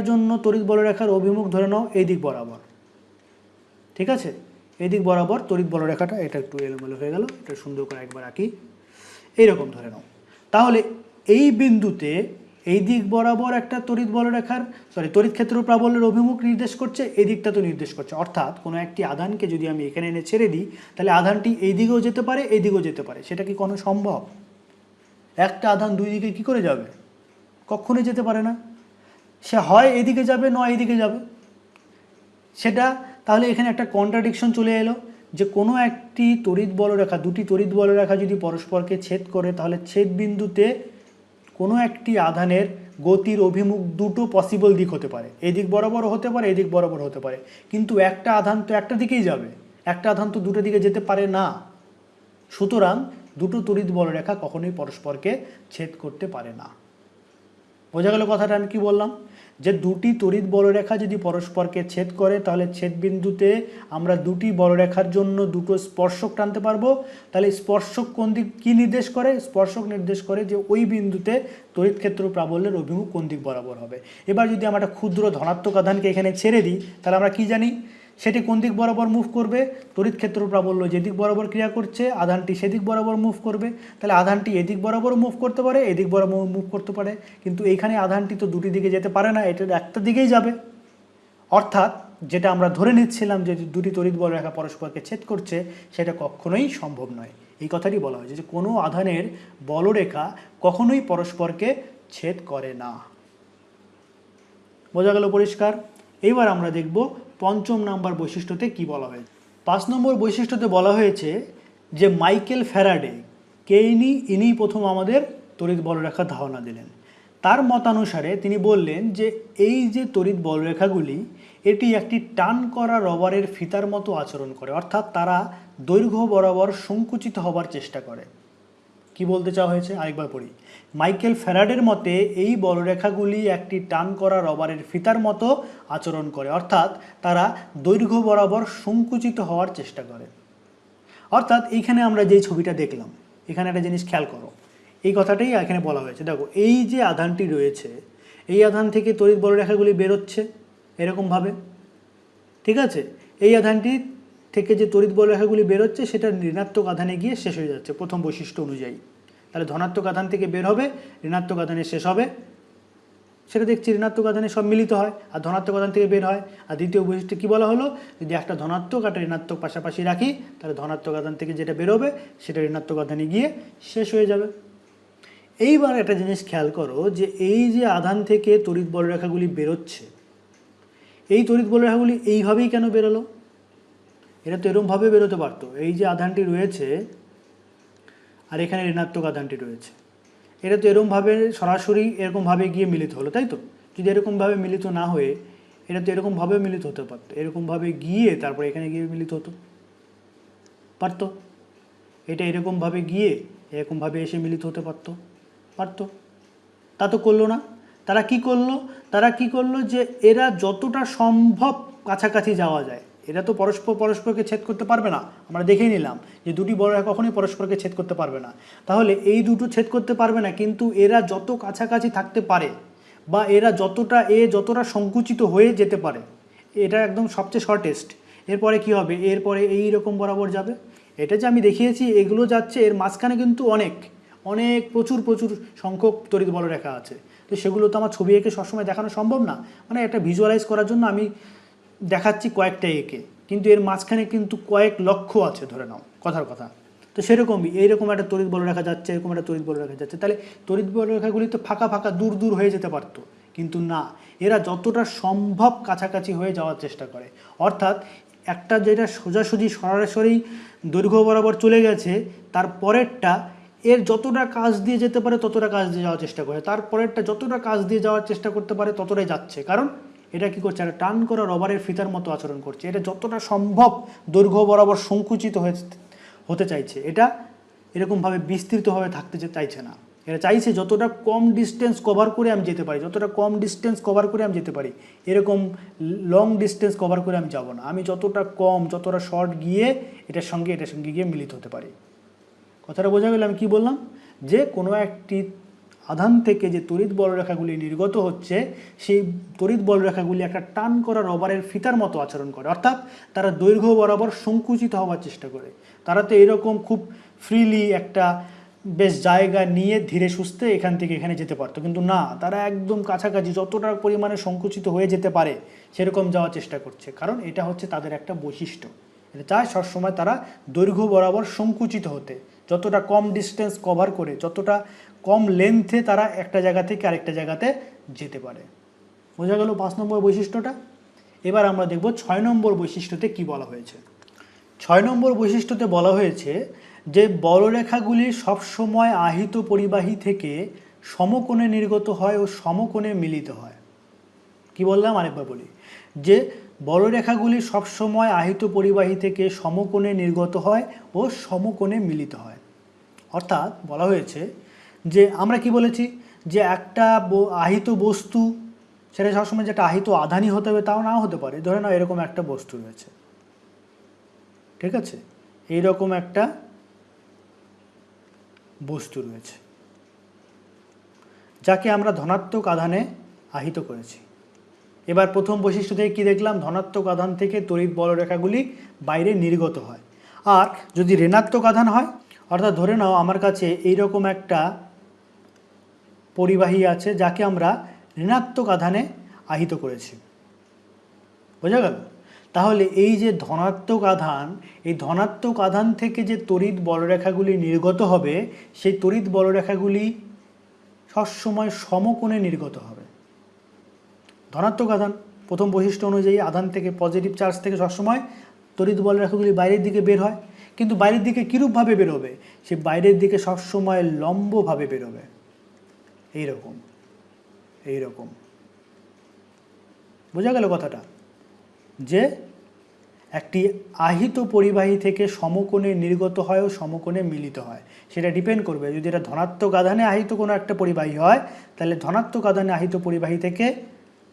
জন্য তড়িৎ বলরেখার অভিমুখ ধরে নাও এই দিক বরাবর, ঠিক আছে? এই দিক বরাবর তড়িৎ বলরেখাটা, এটা একটু এলোমেলো হয়ে গেল, এটা সুন্দর করে একবার আঁকি, এইরকম ধরে নাও। তাহলে এই বিন্দুতে এই দিক বরাবর একটা তড়িৎ ক্ষেত্র প্রাবল্যের অভিমুখ নির্দেশ করছে, এই দিকটা তো নির্দেশ করছে। অর্থাৎ কোনো একটি আধানকে যদি আমি এখানে এনে ছেড়ে দিই তাহলে আধানটি এই দিকেও যেতে পারে এই দিকেও যেতে পারে। সেটা কি কোনো সম্ভব? একটা আধান দুই দিকে কি করে যাবে? কখনোই যেতে পারে না। সে হয় এদিকে যাবে নয় এদিকে যাবে। সেটা তাহলে এখানে একটা কন্ট্রাডিকশন চলে এলো যে কোনো একটি তড়িৎ বলরেখা, দুটি তড়িৎ বলরেখা যদি পরস্পরকে ছেদ করে তাহলে ছেদ বিন্দুতে কোনো একটি আধানের গতির অভিমুখ দুটো পসিবল দিক হতে পারে, এই দিক বরাবরও হতে পারে এই দিক বরাবর হতে পারে। কিন্তু একটা আধান তো একটা দিকেই যাবে, একটা আধান তো দুটো দিকে যেতে পারে না। সুতরাং দুটো তড়িৎ বলরেখা কখনোই পরস্পরকে ছেদ করতে পারে না। বোঝা গেল কথাটা আমি কি বললাম, যে দুটি তড়িৎ বলরেখা যদি পরস্পরকে ছেদ করে তাহলে ছেদ বিন্দুতে আমরা দুটি বলরেখার জন্য দুটো স্পর্শক টানতে পারবো। তাহলে স্পর্শক কোন দিক কি নির্দেশ করে, স্পর্শক নির্দেশ করে যে ওই বিন্দুতে তড়িৎ ক্ষেত্র প্রাবল্যের অভিমুখ কোন দিক বরাবর হবে। এবার যদি আমরা একটা ক্ষুদ্র ধনাত্মক আধানকে এখানে ছেড়ে দিই তাহলে আমরা কি জানি, সেটি কোন দিক বরাবর মুভ করবে, তড়িৎ ক্ষেত্র প্রাবল্য যেদিক বরাবর ক্রিয়া করছে আধানটি সেদিক বরাবর মুভ করবে। তাহলে আধানটি এদিক বরাবর মুভ করতে পারে এদিক বরাবর মুভ করতে পারে, কিন্তু এইখানে আধানটি তো দুটি দিকে যেতে পারে না, এটা একটা দিকেই যাবে। অর্থাৎ যেটা আমরা ধরে নিচ্ছিলাম যে দুটি তড়িৎ বলরেখা পরস্পরকে ছেদ করছে সেটা কখনোই সম্ভব নয়। এই কথাটি বলা হয়েছে যে কোনো আধানের বলরেখা কখনোই পরস্পরকে ছেদ করে না। বোঝা গেল পরিষ্কার। এইবার আমরা দেখব পঞ্চম নাম্বার বৈশিষ্ট্যতে কি বলা হয়েছে। 5 নম্বর বৈশিষ্ট্যতে বলা হয়েছে যে মাইকেল ফ্যারাডে ইনি প্রথম আমাদের তড়িৎ বলরেখার ধারণা দিলেন। তার মতানুসারে তিনি বললেন যে এই যে তড়িৎ বলরেখাগুলি এটি একটি টান করা রবারের ফিতার মতো আচরণ করে, অর্থাৎ তারা দৈর্ঘ্য বরাবর সংকুচিত হবার চেষ্টা করে। কি বলতে চাওয়া হয়েছে আরেকবার পড়ি। মাইকেল ফ্যারাডের মতে এই বলরেখাগুলি একটি টান করা রবারের ফিতার মতো আচরণ করে, অর্থাৎ তারা দৈর্ঘ্য বরাবর সংকুচিত হওয়ার চেষ্টা করে। অর্থাৎ এইখানে আমরা যেই ছবিটা দেখলাম, এখানে একটা জিনিস খেয়াল করো, এই কথাটাই এখানে বলা হয়েছে। দেখো এই যে আধানটি রয়েছে, এই আধান থেকে তড়িৎ বলরেখাগুলি বেরোচ্ছে এরকমভাবে, ঠিক আছে। এই আধানটি থেকে যে তড়িৎ বলরেখাগুলি বেরোচ্ছে সেটা ঋণাত্মক আধানে গিয়ে শেষ হয়ে যাচ্ছে প্রথম বৈশিষ্ট্য অনুযায়ী। তাহলে ধনাত্মক আধান থেকে বের হবে, ঋণাত্মক আধানে শেষ হবে, সেটা দেখছি ঋণাত্মক আধানে সব মিলিত হয় আর ধনাত্মক আধান থেকে বের হয়। আর দ্বিতীয় বৈশিষ্ট্য কী বলা হলো, যদি একটা ধনাত্মক একটা ঋণাত্মক পাশাপাশি রাখি তাহলে ধনাত্মক আধান থেকে যেটা বেরোবে সেটা ঋণাত্মক আধানে গিয়ে শেষ হয়ে যাবে। এইবার একটা জিনিস খেয়াল করো যে এই যে আধান থেকে তড়িৎ বলরেখাগুলি বেরোচ্ছে, এই তড়িৎ বলরেখাগুলি এইভাবেই কেন বেরোলো? এটা তো এরকমভাবে বেরোতে পারতো। এই যে আধানটি রয়েছে আর এখানে ঋণাত্মক আধানটি রয়েছে, এটা তো এরকমভাবে সরাসরি এরকমভাবে গিয়ে মিলিত হলো, তাই তো? যদি এরকমভাবে মিলিত না হয়ে এটা তো এরকমভাবে মিলিত হতে পারতো, এরকমভাবে গিয়ে তারপরে এখানে গিয়ে মিলিত হতো পারতো। এটা এরকমভাবে গিয়ে এরকমভাবে এসে মিলিত হতে পারতো পারতো, তা তো করলো না। তারা কি করলো যে এরা যতটা সম্ভব কাছাকাছি যাওয়া যায়, এরা তো পরস্পরকে ছেদ করতে পারবে না। আমরা দেখেই নিলাম যে দুটি বলরেখা কখনোই পরস্পরকে ছেদ করতে পারবে না। তাহলে এই দুটো ছেদ করতে পারবে না, কিন্তু এরা যত কাছাকাছি থাকতে পারে বা এরা যতটা সংকুচিত হয়ে যেতে পারে, এটা একদম সবচেয়ে শর্টেস্ট। এরপরে কি হবে? এরপরে এই রকম বরাবর যাবে। এটা যে আমি দেখিয়েছি এগুলো যাচ্ছে, এর মাঝখানে কিন্তু অনেক প্রচুর সংখ্যক তড়িৎ বলরেখা আছে। তো সেগুলো তো আমার ছবি এঁকে সবসময় দেখানো সম্ভব না, মানে একটা ভিজুয়ালাইজ করার জন্য আমি দেখাচ্ছি কয়েকটা এঁকে, কিন্তু এর মাঝখানে কিন্তু কয়েক লক্ষ আছে ধরে নাও, কথার কথা। তো সেরকমই এইরকম একটা তড়িৎ বলরেখা যাচ্ছে, এরকম একটা তড়িৎ বলরেখা যাচ্ছে, তাহলে তড়িৎ বলরেখাগুলি তো ফাঁকা দূর হয়ে যেতে পারতো, কিন্তু না, এরা যতটা সম্ভব কাছাকাছি হয়ে যাওয়ার চেষ্টা করে। অর্থাৎ একটা যেটা সোজাসুজি সরাসরি দৈর্ঘ্য বরাবর চলে গেছে, তার পরেরটা এর যতটা কাজ দিয়ে যেতে পারে ততটা কাজ দিয়ে যাওয়ার চেষ্টা করে, তারপরেরটা যতটা কাজ দিয়ে যাওয়ার চেষ্টা করতে পারে ততটাই যাচ্ছে। কারণ এটা কি করছে? একটা টান করা রবারের ফিতার মতো আচরণ করছে। এটা যতটা সম্ভব দৈর্ঘ্য বরাবর সংকুচিত হতে চাইছে, এটা এরকমভাবে বিস্তৃতভাবে থাকতে চাইছে না। এটা চাইছে যতটা কম ডিস্টেন্স কভার করে আমি যেতে পারি, এরকম লং ডিস্টেন্স কভার করে আমি যাব না। আমি যতটা শর্ট গিয়ে এটার সঙ্গে গিয়ে মিলিত হতে পারি। কথাটা বোঝা গেল আমি কি বললাম? যে কোনো একটি আধান থেকে যে তড়িৎ বলরেখাগুলি নির্গত হচ্ছে, সেই তড়িৎ বলরেখাগুলি একটা টান করা রবারের ফিতার মতো আচরণ করে, অর্থাৎ তারা দৈর্ঘ্য বরাবর সংকুচিত হওয়ার চেষ্টা করে। তারা তো এরকম খুব ফ্রিলি একটা বেশ জায়গা নিয়ে ধীরে সুস্থে এখান থেকে এখানে যেতে পারতো, কিন্তু না, তারা একদম কাছাকাছি যতটা পরিমাণে সংকুচিত হয়ে যেতে পারে সেরকম যাওয়ার চেষ্টা করছে। কারণ এটা হচ্ছে তাদের একটা বৈশিষ্ট্য, এটা চায় সবসময় তারা দৈর্ঘ্য বরাবর সংকুচিত হতে, যতটা কম ডিস্টেন্স কভার করে, যতটা কম লেন্থে তারা একটা জায়গা থেকে আরেকটা জায়গাতে যেতে পারে। বোঝা গেল 5 নম্বর বৈশিষ্ট্যটা। এবার আমরা দেখব 6 নম্বর বৈশিষ্ট্যতে কি বলা হয়েছে। 6 নম্বর বৈশিষ্ট্যতে বলা হয়েছে যে বলরেখাগুলি সবসময় আহিত পরিবাহী থেকে সমকোণে নির্গত হয় ও সমকোণে মিলিত হয়। কি বললাম আরেকবার বলি, যে বলরেখাগুলি সবসময় আহিত পরিবাহী থেকে সমকোণে নির্গত হয় ও সমকোণে মিলিত হয়। অর্থাৎ বলা হয়েছে যে আমরা কি বলেছি যে একটা আহিত বস্তু, সেটা সবসময় যেটা আহিত আধানই হতে হবে তাও নাও হতে পারে। ধরে নাও এরকম একটা বস্তু রয়েছে, ঠিক আছে, এইরকম একটা বস্তু রয়েছে যাকে আমরা ধনাত্মক আধানে আহিত করেছি। এবার প্রথম বৈশিষ্ট্য থেকে কী দেখলাম? ধনাত্মক আধান থেকে তড়িৎ বলরেখাগুলি বাইরে নির্গত হয়। আর যদি ঋণাত্মক আধান হয়, অর্থাৎ ধরে নাও আমার কাছে এইরকম একটা পরিবাহী আছে যাকে আমরা ঋণাত্মক আধানে আহিত করেছি, বোঝা গেল? তাহলে এই যে ধনাত্মক আধান, এই ধনাত্মক আধান থেকে যে তড়িৎ বলরেখাগুলি নির্গত হবে, সেই তড়িৎ বলরেখাগুলি সবসময় সমকোণে নির্গত হবে। ধনাত্মক আধান প্রথম বৈশিষ্ট্য অনুযায়ী আধান থেকে পজিটিভ চার্জ থেকে সবসময় তড়িৎ বলরেখাগুলি বাইরের দিকে বের হয়, কিন্তু বাইরের দিকে কীরূপভাবে বেরোবে? সে বাইরের দিকে সবসময় লম্বভাবে বেরোবে, এইরকম এইরকম। বোঝা গেল কথাটা? যে একটি আহিত পরিবাহী থেকে সমকোণে নির্গত হয় ও সমকোণে মিলিত হয়, সেটা ডিপেন্ড করবে। যদি এটা ধনাত্মক আধানে আহিত কোনো একটা পরিবাহী হয়, তাহলে ধনাত্মক আধানে আহিত পরিবাহী থেকে,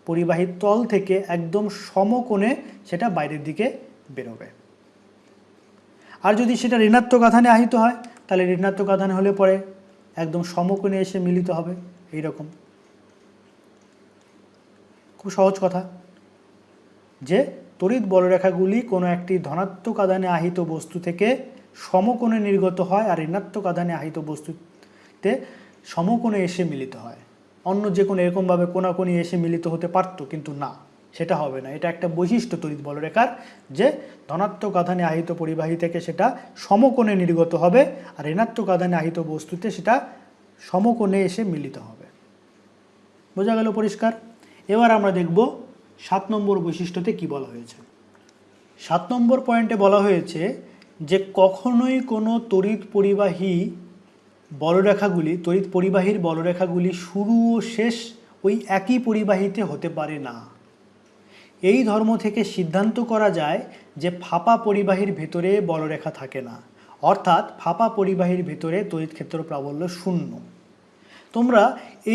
পরিবাহীর তল থেকে একদম সমকোণে সেটা বাইরের দিকে বেরোবে। আর যদি সেটা ঋণাত্মক আধানে আহিত হয়, তাহলে ঋণাত্মক আধানে হলে পরে একদম সমকোণে এসে মিলিত হবে, এইরকম। খুব সহজ কথা যে তড়িৎ বলরেখাগুলি কোনো একটি ধনাত্মক আধানে আহিত বস্তু থেকে সমকোণে নির্গত হয় আর ঋণাত্মক আধানে আহিত বস্তুতে সমকোণে এসে মিলিত হয়। অন্য যে কোনো এরকমভাবে কোনাকুনি এসে মিলিত হতে পারত, কিন্তু না, সেটা হবে না। এটা একটা বৈশিষ্ট্য তড়িৎ বলরেখার, যে ধনাত্মক আধানে আহিত পরিবাহী থেকে সেটা সমকোণে নির্গত হবে আর ঋণাত্মক আধানে আহিত বস্তুতে সেটা সমকোণে এসে মিলিত হবে। বোঝা গেল পরিষ্কার? এবার আমরা দেখব 7 নম্বর বৈশিষ্ট্যতে কি বলা হয়েছে। 7 নম্বর পয়েন্টে বলা হয়েছে যে কখনোই কোনো তড়িৎ পরিবাহীর বলরেখাগুলি শুরু ও শেষ ওই একই পরিবাহীতে হতে পারে না। এই ধর্ম থেকে সিদ্ধান্ত করা যায় যে ফাঁপা পরিবাহীর ভেতরে বলরেখা থাকে না, অর্থাৎ ফাঁপা পরিবাহীর ভেতরে তড়িৎ ক্ষেত্র প্রাবল্য শূন্য। তোমরা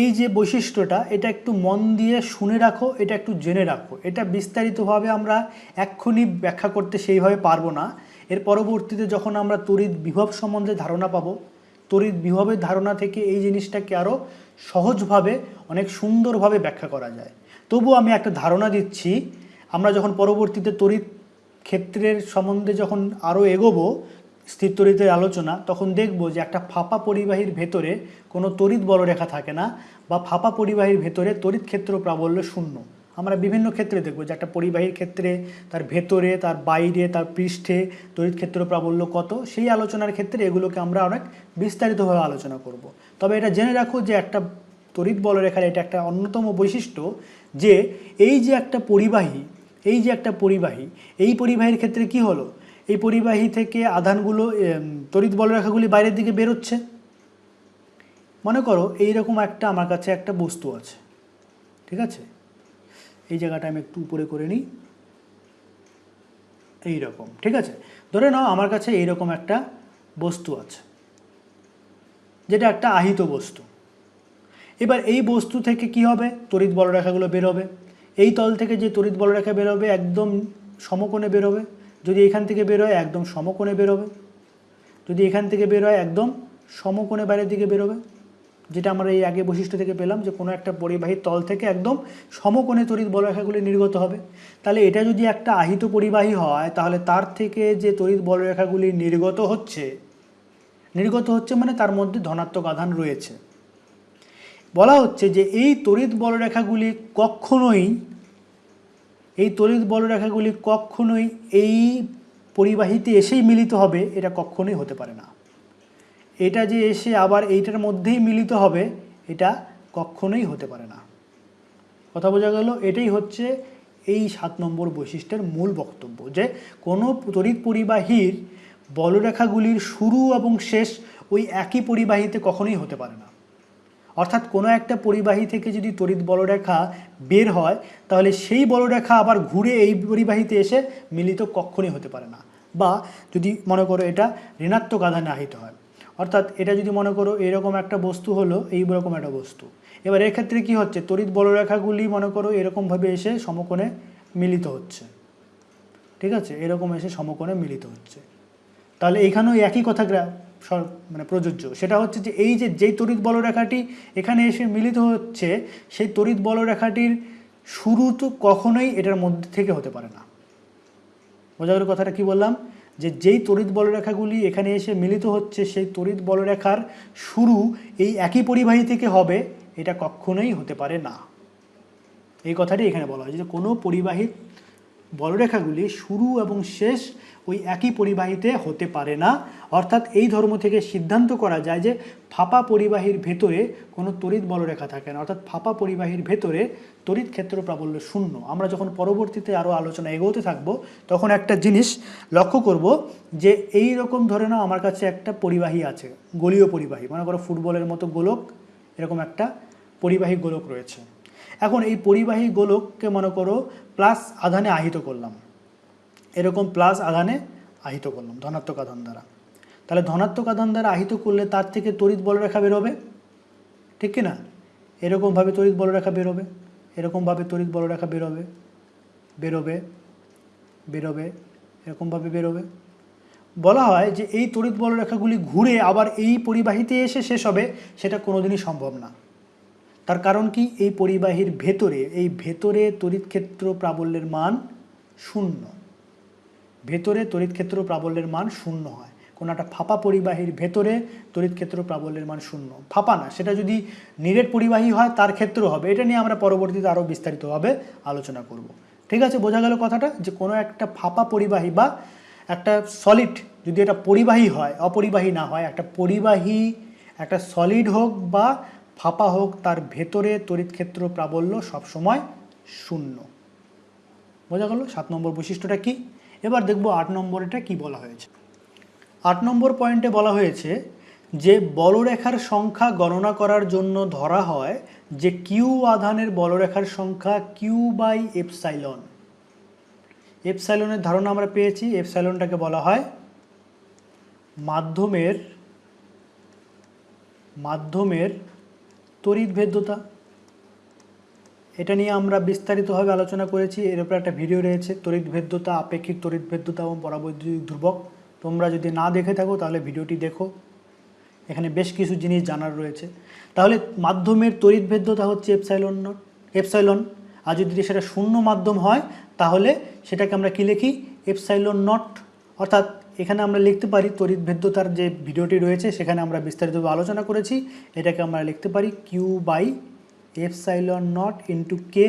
এই যে বৈশিষ্ট্যটা, এটা একটু মন দিয়ে শুনে রাখো, এটা একটু জেনে রাখো। এটা বিস্তারিতভাবে আমরা এক্ষুনি ব্যাখ্যা করতে সেইভাবে পারবো না। এর পরবর্তীতে যখন আমরা তড়িৎ বিভব সম্বন্ধে ধারণা পাবো, তড়িৎ বিভবের ধারণা থেকে এই জিনিসটাকে আরও সহজভাবে, অনেক সুন্দরভাবে ব্যাখ্যা করা যায়। তবু আমি একটা ধারণা দিচ্ছি, আমরা যখন পরবর্তীতে তড়িৎ ক্ষেত্রের সম্বন্ধে যখন আরও এগোবো, স্থির তড়িতের আলোচনা, তখন দেখব যে একটা ফাঁপা পরিবাহীর ভেতরে কোনো তড়িৎ বলরেখা থাকে না, বা ফাঁপা পরিবাহীর ভেতরে তড়িৎ ক্ষেত্র প্রাবল্য শূন্য। আমরা বিভিন্ন ক্ষেত্রে দেখব যে একটা পরিবাহীর ক্ষেত্রে তার ভেতরে, তার বাইরে, তার পৃষ্ঠে তড়িৎ ক্ষেত্র প্রাবল্য কত, সেই আলোচনার ক্ষেত্রে এগুলোকে আমরা অনেক বিস্তারিতভাবে আলোচনা করব। তবে এটা জেনে রাখো যে একটা তড়িৎ বলরেখার এটা একটা অন্যতম বৈশিষ্ট্য যে এই যে একটা পরিবাহী, এই পরিবাহীর ক্ষেত্রে কি হলো, এই পরিবাহী থেকে আধানগুলো, তড়িৎ বলরেখাগুলি বাইরের দিকে বেরোচ্ছে। মনে করো এইরকম একটা আমার কাছে একটা বস্তু আছে, ঠিক আছে? এই জায়গাটা আমি একটু উপরে করে নিই, এইরকম, ঠিক আছে? ধরে নাও আমার কাছে এইরকম একটা বস্তু আছে, যেটা একটা আহিত বস্তু। এবার এই বস্তু থেকে কি হবে? তড়িৎ বলরেখাগুলো বেরোবে। এই তল থেকে যে তড়িৎ বলরেখা বেরোবে একদম সমকোণে বেরোবে। যদি এখান থেকে বেরোয় একদম সমকোণে বেরোবে, যদি এখান থেকে বেরোয় একদম সমকোণে বাইরের দিকে বেরোবে, যেটা আমরা এই আগে বৈশিষ্ট্য থেকে পেলাম যে কোনো একটা পরিবাহীর তল থেকে একদম সমকোণে তড়িৎ বলরেখাগুলি নির্গত হবে। তাহলে এটা যদি একটা আহিত পরিবাহী হয়, তাহলে তার থেকে যে তড়িৎ বলরেখাগুলি নির্গত হচ্ছে মানে তার মধ্যে ধনাত্মক আধান রয়েছে। বলা হচ্ছে যে এই তড়িৎ বলরেখাগুলি কখনোই এই পরিবাহীতে এসেই মিলিত হবে, এটা কখনোই হতে পারে না। এটা যে এসে আবার এইটার মধ্যেই মিলিত হবে, এটা কখনোই হতে পারে না। কথা বোঝা গেল? এটাই হচ্ছে এই 7 নম্বর বৈশিষ্ট্যের মূল বক্তব্য, যে কোনো তড়িৎ পরিবাহীর বলরেখাগুলির শুরু এবং শেষ ওই একই পরিবাহীতে কখনোই হতে পারে না। অর্থাৎ কোনো একটা পরিবাহী থেকে যদি তড়িৎ বলরেখা বের হয়, তাহলে সেই বলরেখা আবার ঘুরে এই পরিবাহীতে এসে মিলিত কখনোই হতে পারে না। বা যদি মনে করো এটা ঋণাত্মক আধানে আহিত হয়, অর্থাৎ এটা যদি মনে করো এরকম একটা বস্তু হলো, এইরকম একটা বস্তু, এবার এক্ষেত্রে কি হচ্ছে, তড়িৎ বলরেখাগুলি মনে করো এরকমভাবে এসে সমকোণে মিলিত হচ্ছে, ঠিক আছে? এরকম এসে সমকোণে মিলিত হচ্ছে। তাহলে এইখানেও একই কথা প্রযোজ্য। সেটা হচ্ছে যে এই যেই তড়িৎ বলরেখাটি এখানে এসে মিলিত হচ্ছে, সেই তড়িৎ বলরেখাটির শুরু তো কখনোই এটার মধ্যে থেকে হতে পারে না। বোঝা গেল কথাটা? কি বললাম? যে যেই তড়িৎ বলরেখাগুলি এখানে এসে মিলিত হচ্ছে, সেই তড়িৎ বলরেখার শুরু এই একই পরিবাহী থেকে হবে, এটা কখনোই হতে পারে না। এই কথাটি এখানে বলা হয় যে কোনো পরিবাহীর বলরেখাগুলি শুরু এবং শেষ ওই একই পরিবাহীতে হতে পারে না। অর্থাৎ এই ধর্ম থেকে সিদ্ধান্ত করা যায় যে ফাঁপা পরিবাহীর ভেতরে কোনো তড়িৎ বলরেখা থাকে না, অর্থাৎ ফাঁপা পরিবাহীর ভেতরে তড়িৎ ক্ষেত্র প্রাবল্য শূন্য। আমরা যখন পরবর্তীতে আরও আলোচনা এগোতে থাকব তখন একটা জিনিস লক্ষ্য করব যে এই রকম ধরে নাও আমার কাছে একটা পরিবাহী আছে, গোলীয় পরিবাহী, মনে করো ফুটবলের মতো গোলক, এরকম একটা পরিবাহী গোলক রয়েছে। এখন এই পরিবাহী গোলককে মনে করো প্লাস আধানে আহিত করলাম, এরকম প্লাস আধানে আহিত করলাম ধনাত্মক আধান দ্বারা। তাহলে ধনাত্মক আধান দ্বারা আহিত করলে তার থেকে তড়িৎ বলরেখা বেরোবে, ঠিক কি না? এরকমভাবে তড়িৎ বলরেখা বেরোবে, এরকমভাবে তড়িৎ বলরেখা বেরোবে, বেরোবে, বেরোবে, এরকমভাবে বেরোবে। বলা হয় যে এই তড়িৎ বলরেখাগুলি ঘুরে আবার এই পরিবাহীতে এসে শেষ হবে, সেটা কোনোদিনই সম্ভব না। তার কারণ কি? এই পরিবাহীর ভেতরে, এই ভেতরে তড়িৎ ক্ষেত্র প্রাবল্যের মান শূন্য, ভেতরে তড়িৎ ক্ষেত্র প্রাবল্যের মান শূন্য হয়। কোনো একটা ফাঁপা পরিবাহীর ভেতরে তড়িৎ ক্ষেত্র প্রাবল্যের মান শূন্য। ফাঁপা না, সেটা যদি নিরেট পরিবাহী হয় তার ক্ষেত্র হবে। এটা নিয়ে আমরা পরবর্তীতে আরও বিস্তারিতভাবে আলোচনা করব। ঠিক আছে, বোঝা গেল কথাটা? যে কোনো একটা ফাঁপা পরিবাহী বা একটা সলিড যদি এটা পরিবাহী হয়, অপরিবাহী না হয়, একটা পরিবাহী একটা সলিড হোক বা ফাঁপা হোক, তার ভেতরে তড়িৎ ক্ষেত্র প্রাবল্য সবসময় শূন্য। বোঝা গেল 7 নম্বর বৈশিষ্ট্যটা কি? এবার দেখব 8 নম্বরটা কি বলা হয়েছে। 8 নম্বর পয়েন্টে বলা হয়েছে যে বলরেখার সংখ্যা গণনা করার জন্য ধরা হয় যে কিউ আধানের বলরেখার সংখ্যা কিউ বাই এপসাইলন। এপসাইলনের ধারণা আমরা পেয়েছি, এপসাইলনটাকে বলা হয় মাধ্যমের তড়িৎ ভেদ্যতা। এটা নিয়ে আমরা বিস্তারিতভাবে আলোচনা করেছি, এর উপর একটা ভিডিও রয়েছে, তড়িৎ ভেদ্যতা, আপেক্ষিক তড়িৎ ভেদ্যতা এবং পরাবৈদ্যুতিক ধ্রুবক। তোমরা যদি না দেখে থাকো তাহলে ভিডিওটি দেখো, এখানে বেশ কিছু জিনিস জানার রয়েছে। তাহলে মাধ্যমের তড়িৎ ভেদ্যতা হচ্ছে এপসাইলন। আর যদি সেটা শূন্য মাধ্যম হয় তাহলে সেটাকে আমরা কি লিখি? Epsilon not. অর্থাৎ এখানে আমরা লিখতে পারি, তড়িৎ ভেদ্যতার যে ভিডিওটি রয়েছে সেখানে আমরা বিস্তারিতভাবে আলোচনা করেছি, এটাকে আমরা লিখতে পারি Q by epsilon not into K.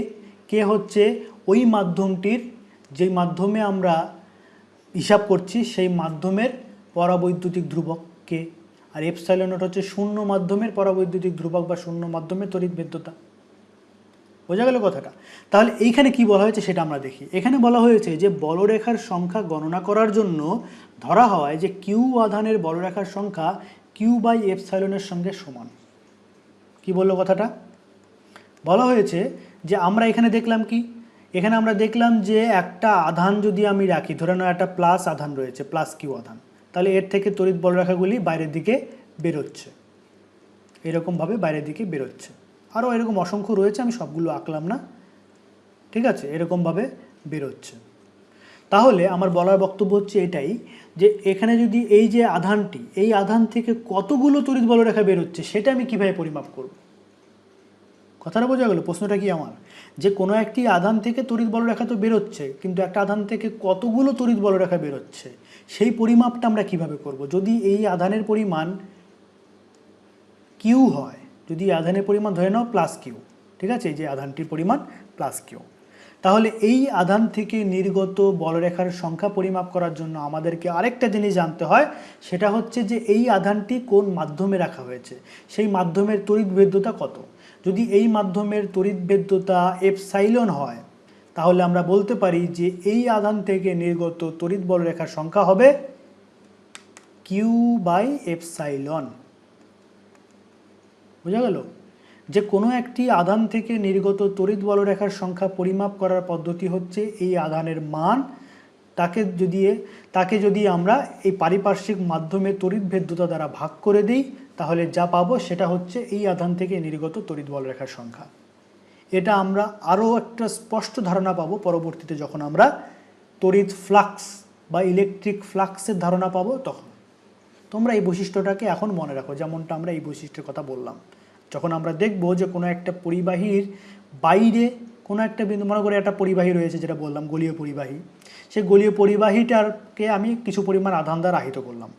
K হচ্ছে ওই মাধ্যমটির, যেই মাধ্যমে আমরা হিসাব করছি সেই মাধ্যমের পরাবৈদ্যুতিক ধ্রুবক কে। আর এপসাইলন নট হচ্ছে শূন্য মাধ্যমের পরাবৈদ্যুতিক ধ্রুবক বা শূন্য মাধ্যমের তড়িৎ ভেদ্যতা। বোঝা গেল কথাটা? তাহলে এইখানে কি বলা হয়েছে সেটা আমরা দেখি। এখানে বলা হয়েছে যে বলরেখার সংখ্যা গণনা করার জন্য ধরা হয় যে কিউ আধানের বলরেখার সংখ্যা কিউ বাই এপসাইলনের সঙ্গে সমান। কি বললো কথাটা? বলা হয়েছে যে আমরা এখানে দেখলাম কি, এখানে আমরা দেখলাম যে একটা আধান যদি আমি রাখি, ধরে নাও একটা প্লাস আধান রয়েছে, প্লাস কিউ আধান, তাহলে এর থেকে তড়িৎ বলরেখাগুলি বাইরের দিকে বেরোচ্ছে, এরকমভাবে বাইরের দিকে বেরোচ্ছে। আরও এরকম অসংখ্য রয়েছে, আমি সবগুলো আঁকলাম না, ঠিক আছে? এরকমভাবে বেরোচ্ছে। তাহলে আমার বলার বক্তব্য হচ্ছে এটাই যে এখানে যদি এই যে আধানটি, এই আধান থেকে কতগুলো তড়িৎ বলরেখা বেরোচ্ছে সেটা আমি কিভাবে পরিমাপ করব? কথাটা বোঝা গেল? প্রশ্নটা কি আমার, যে কোনো একটি আধান থেকে তড়িৎ বলরেখা তো বেরোচ্ছে, কিন্তু একটা আধান থেকে কতগুলো তড়িৎ বলরেখা বেরোচ্ছে সেই পরিমাপটা আমরা কিভাবে করব? যদি এই আধানের পরিমাণ কিউ হয়, যদি আধানের পরিমাণ ধরে নাও প্লাস কিউ, ঠিক আছে, এই যে আধানটির পরিমাণ প্লাস কিউ, তাহলে এই আধান থেকে নির্গত বলরেখার সংখ্যা পরিমাপ করার জন্য আমাদেরকে আরেকটা জিনিস জানতে হয়, সেটা হচ্ছে যে এই আধানটি কোন মাধ্যমে রাখা হয়েছে, সেই মাধ্যমের তড়িৎ ভেদ্যতা কত। যদি এই মাধ্যমের তড়িৎ ভেদ্যতা এপসাইলন হয় তাহলে আমরা বলতে পারি যে এই আধান থেকে নির্গত তড়িৎ বলরেখার সংখ্যা হবে কিউ বাই এপসাইলন। বোঝা গেল? যে কোনো একটি আধান থেকে নির্গত তড়িৎ বলরেখার সংখ্যা পরিমাপ করার পদ্ধতি হচ্ছে এই আধানের মান, তাকে যদি আমরা এই পারিপার্শ্বিক মাধ্যমে তড়িৎ ভেদ্যতা দ্বারা ভাগ করে দিই তাহলে যা পাবো সেটা হচ্ছে এই আধান থেকে নির্গত তড়িৎ বলরেখার সংখ্যা। এটা আমরা আরও একটা স্পষ্ট ধারণা পাবো পরবর্তীতে যখন আমরা তড়িৎ ফ্লাক্স বা ইলেকট্রিক ফ্লাক্সের ধারণা পাবো তখন। তোমরা এই বৈশিষ্ট্যটাকে এখন মনে রাখো, যেমনটা আমরা এই বৈশিষ্ট্যের কথা বললাম। যখন আমরা দেখব যে কোনো একটা পরিবাহীর বাইরে কোনো একটা বিন্দু, মনে করে একটা পরিবাহী রয়েছে যেটা বললাম গলীয় পরিবাহী, সেই গলীয় পরিবাহীটাকে আমি কিছু পরিমাণ আধান দ্বারা আহিত করলাম,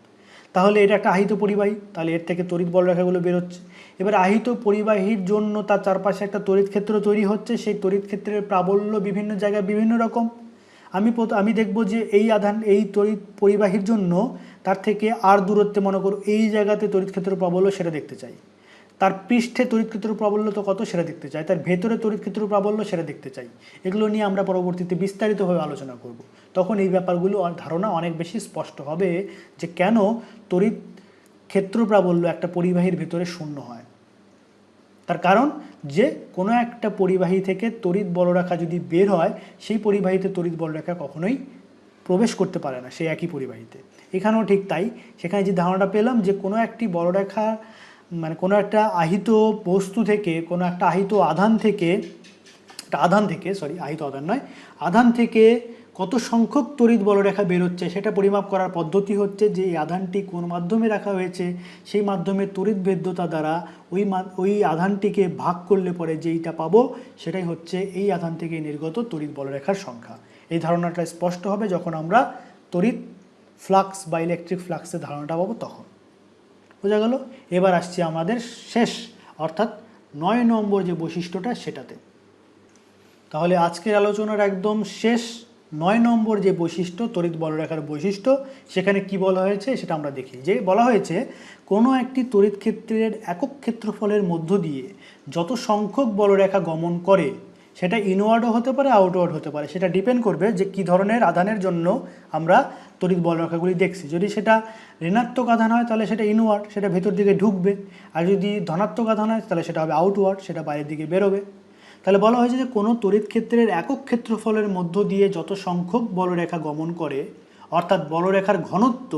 তাহলে এটা একটা আহিত পরিবাহী, তাহলে এর থেকে তড়িৎ বলরেখাগুলো বেরোচ্ছে। এবার আহিত পরিবাহীর জন্য তার চারপাশে একটা তড়িৎ ক্ষেত্র তৈরি হচ্ছে, সেই তড়িৎ ক্ষেত্রের প্রাবল্য বিভিন্ন জায়গায় বিভিন্ন রকম। আমি দেখব যে এই তড়িৎ পরিবাহীর জন্য তার থেকে আর দূরত্বে মনে করো এই জায়গাতে তড়িৎ ক্ষেত্র প্রাবল্য সেটা দেখতে চাই, তার পৃষ্ঠে তড়িৎ ক্ষেত্র প্রাবল্য তো কত সেটা দেখতে চাই, তার ভেতরে তড়িৎ ক্ষেত্র প্রাবল্য সেটা দেখতে চাই। এগুলো নিয়ে আমরা পরবর্তীতে বিস্তারিতভাবে আলোচনা করব। তখন এই ব্যাপারগুলো ধারণা অনেক বেশি স্পষ্ট হবে যে কেন তড়িৎ ক্ষেত্র প্রাবল্য একটা পরিবাহীর ভেতরে শূন্য হয়। তার কারণ যে কোনো একটা পরিবাহী থেকে তড়িৎ বলরেখা যদি বের হয়, সেই পরিবাহীতে তড়িৎ বলরেখা কখনোই প্রবেশ করতে পারে না সেই একই পরিবাহীতে। এখানেও ঠিক তাই, সেখানে যে ধারণাটা পেলাম যে কোনো একটি বলরেখা মানে কোনো একটা আহিত বস্তু থেকে, কোনো একটা আহিত আধান থেকে আধান থেকে কত সংখ্যক তড়িৎ বলরেখা বেরোচ্ছে সেটা পরিমাপ করার পদ্ধতি হচ্ছে যে এই আধানটি কোন মাধ্যমে রাখা হয়েছে, সেই মাধ্যমে তড়িৎ ভেদ্যতা দ্বারা ওই আধানটিকে ভাগ করলে পরে যেইটা পাবো সেটাই হচ্ছে এই আধান থেকে নির্গত তড়িৎ বলরেখার সংখ্যা। এই ধারণাটা স্পষ্ট হবে যখন আমরা তড়িৎ ফ্লাক্স বা ইলেকট্রিক ফ্লাক্সের ধারণাটা পাবো তখন। বোঝা গেল? এবার আসছি আমাদের শেষ অর্থাৎ 9 নম্বর যে বৈশিষ্ট্যটা সেটাতে। তাহলে আজকের আলোচনার একদম শেষ 9 নম্বর যে বৈশিষ্ট্য তড়িৎ বলরেখার বৈশিষ্ট্য, সেখানে কি বলা হয়েছে সেটা আমরা দেখি। যে বলা হয়েছে কোনো একটি তড়িৎ ক্ষেত্রের একক ক্ষেত্রফলের মধ্য দিয়ে যত সংখ্যক বলরেখা গমন করে সেটা ইনওয়ার্ডও হতে পারে আউটওয়ার্ড হতে পারে, সেটা ডিপেন্ড করবে যে কী ধরনের আধানের জন্য আমরা তড়িৎ বলরেখাগুলি দেখছি। যদি সেটা ঋণাত্মক আধান হয় তাহলে সেটা ইনওয়ার্ড, সেটা ভেতর দিকে ঢুকবে, আর যদি ধনাত্মক আধান হয় তাহলে সেটা হবে আউটওয়ার্ড, সেটা বাইরের দিকে বেরোবে। তাহলে বলা হয়েছে যে কোনো তড়িৎ ক্ষেত্রের একক ক্ষেত্রফলের মধ্য দিয়ে যত সংখ্যক বলরেখা গমন করে অর্থাৎ বলরেখার ঘনত্ব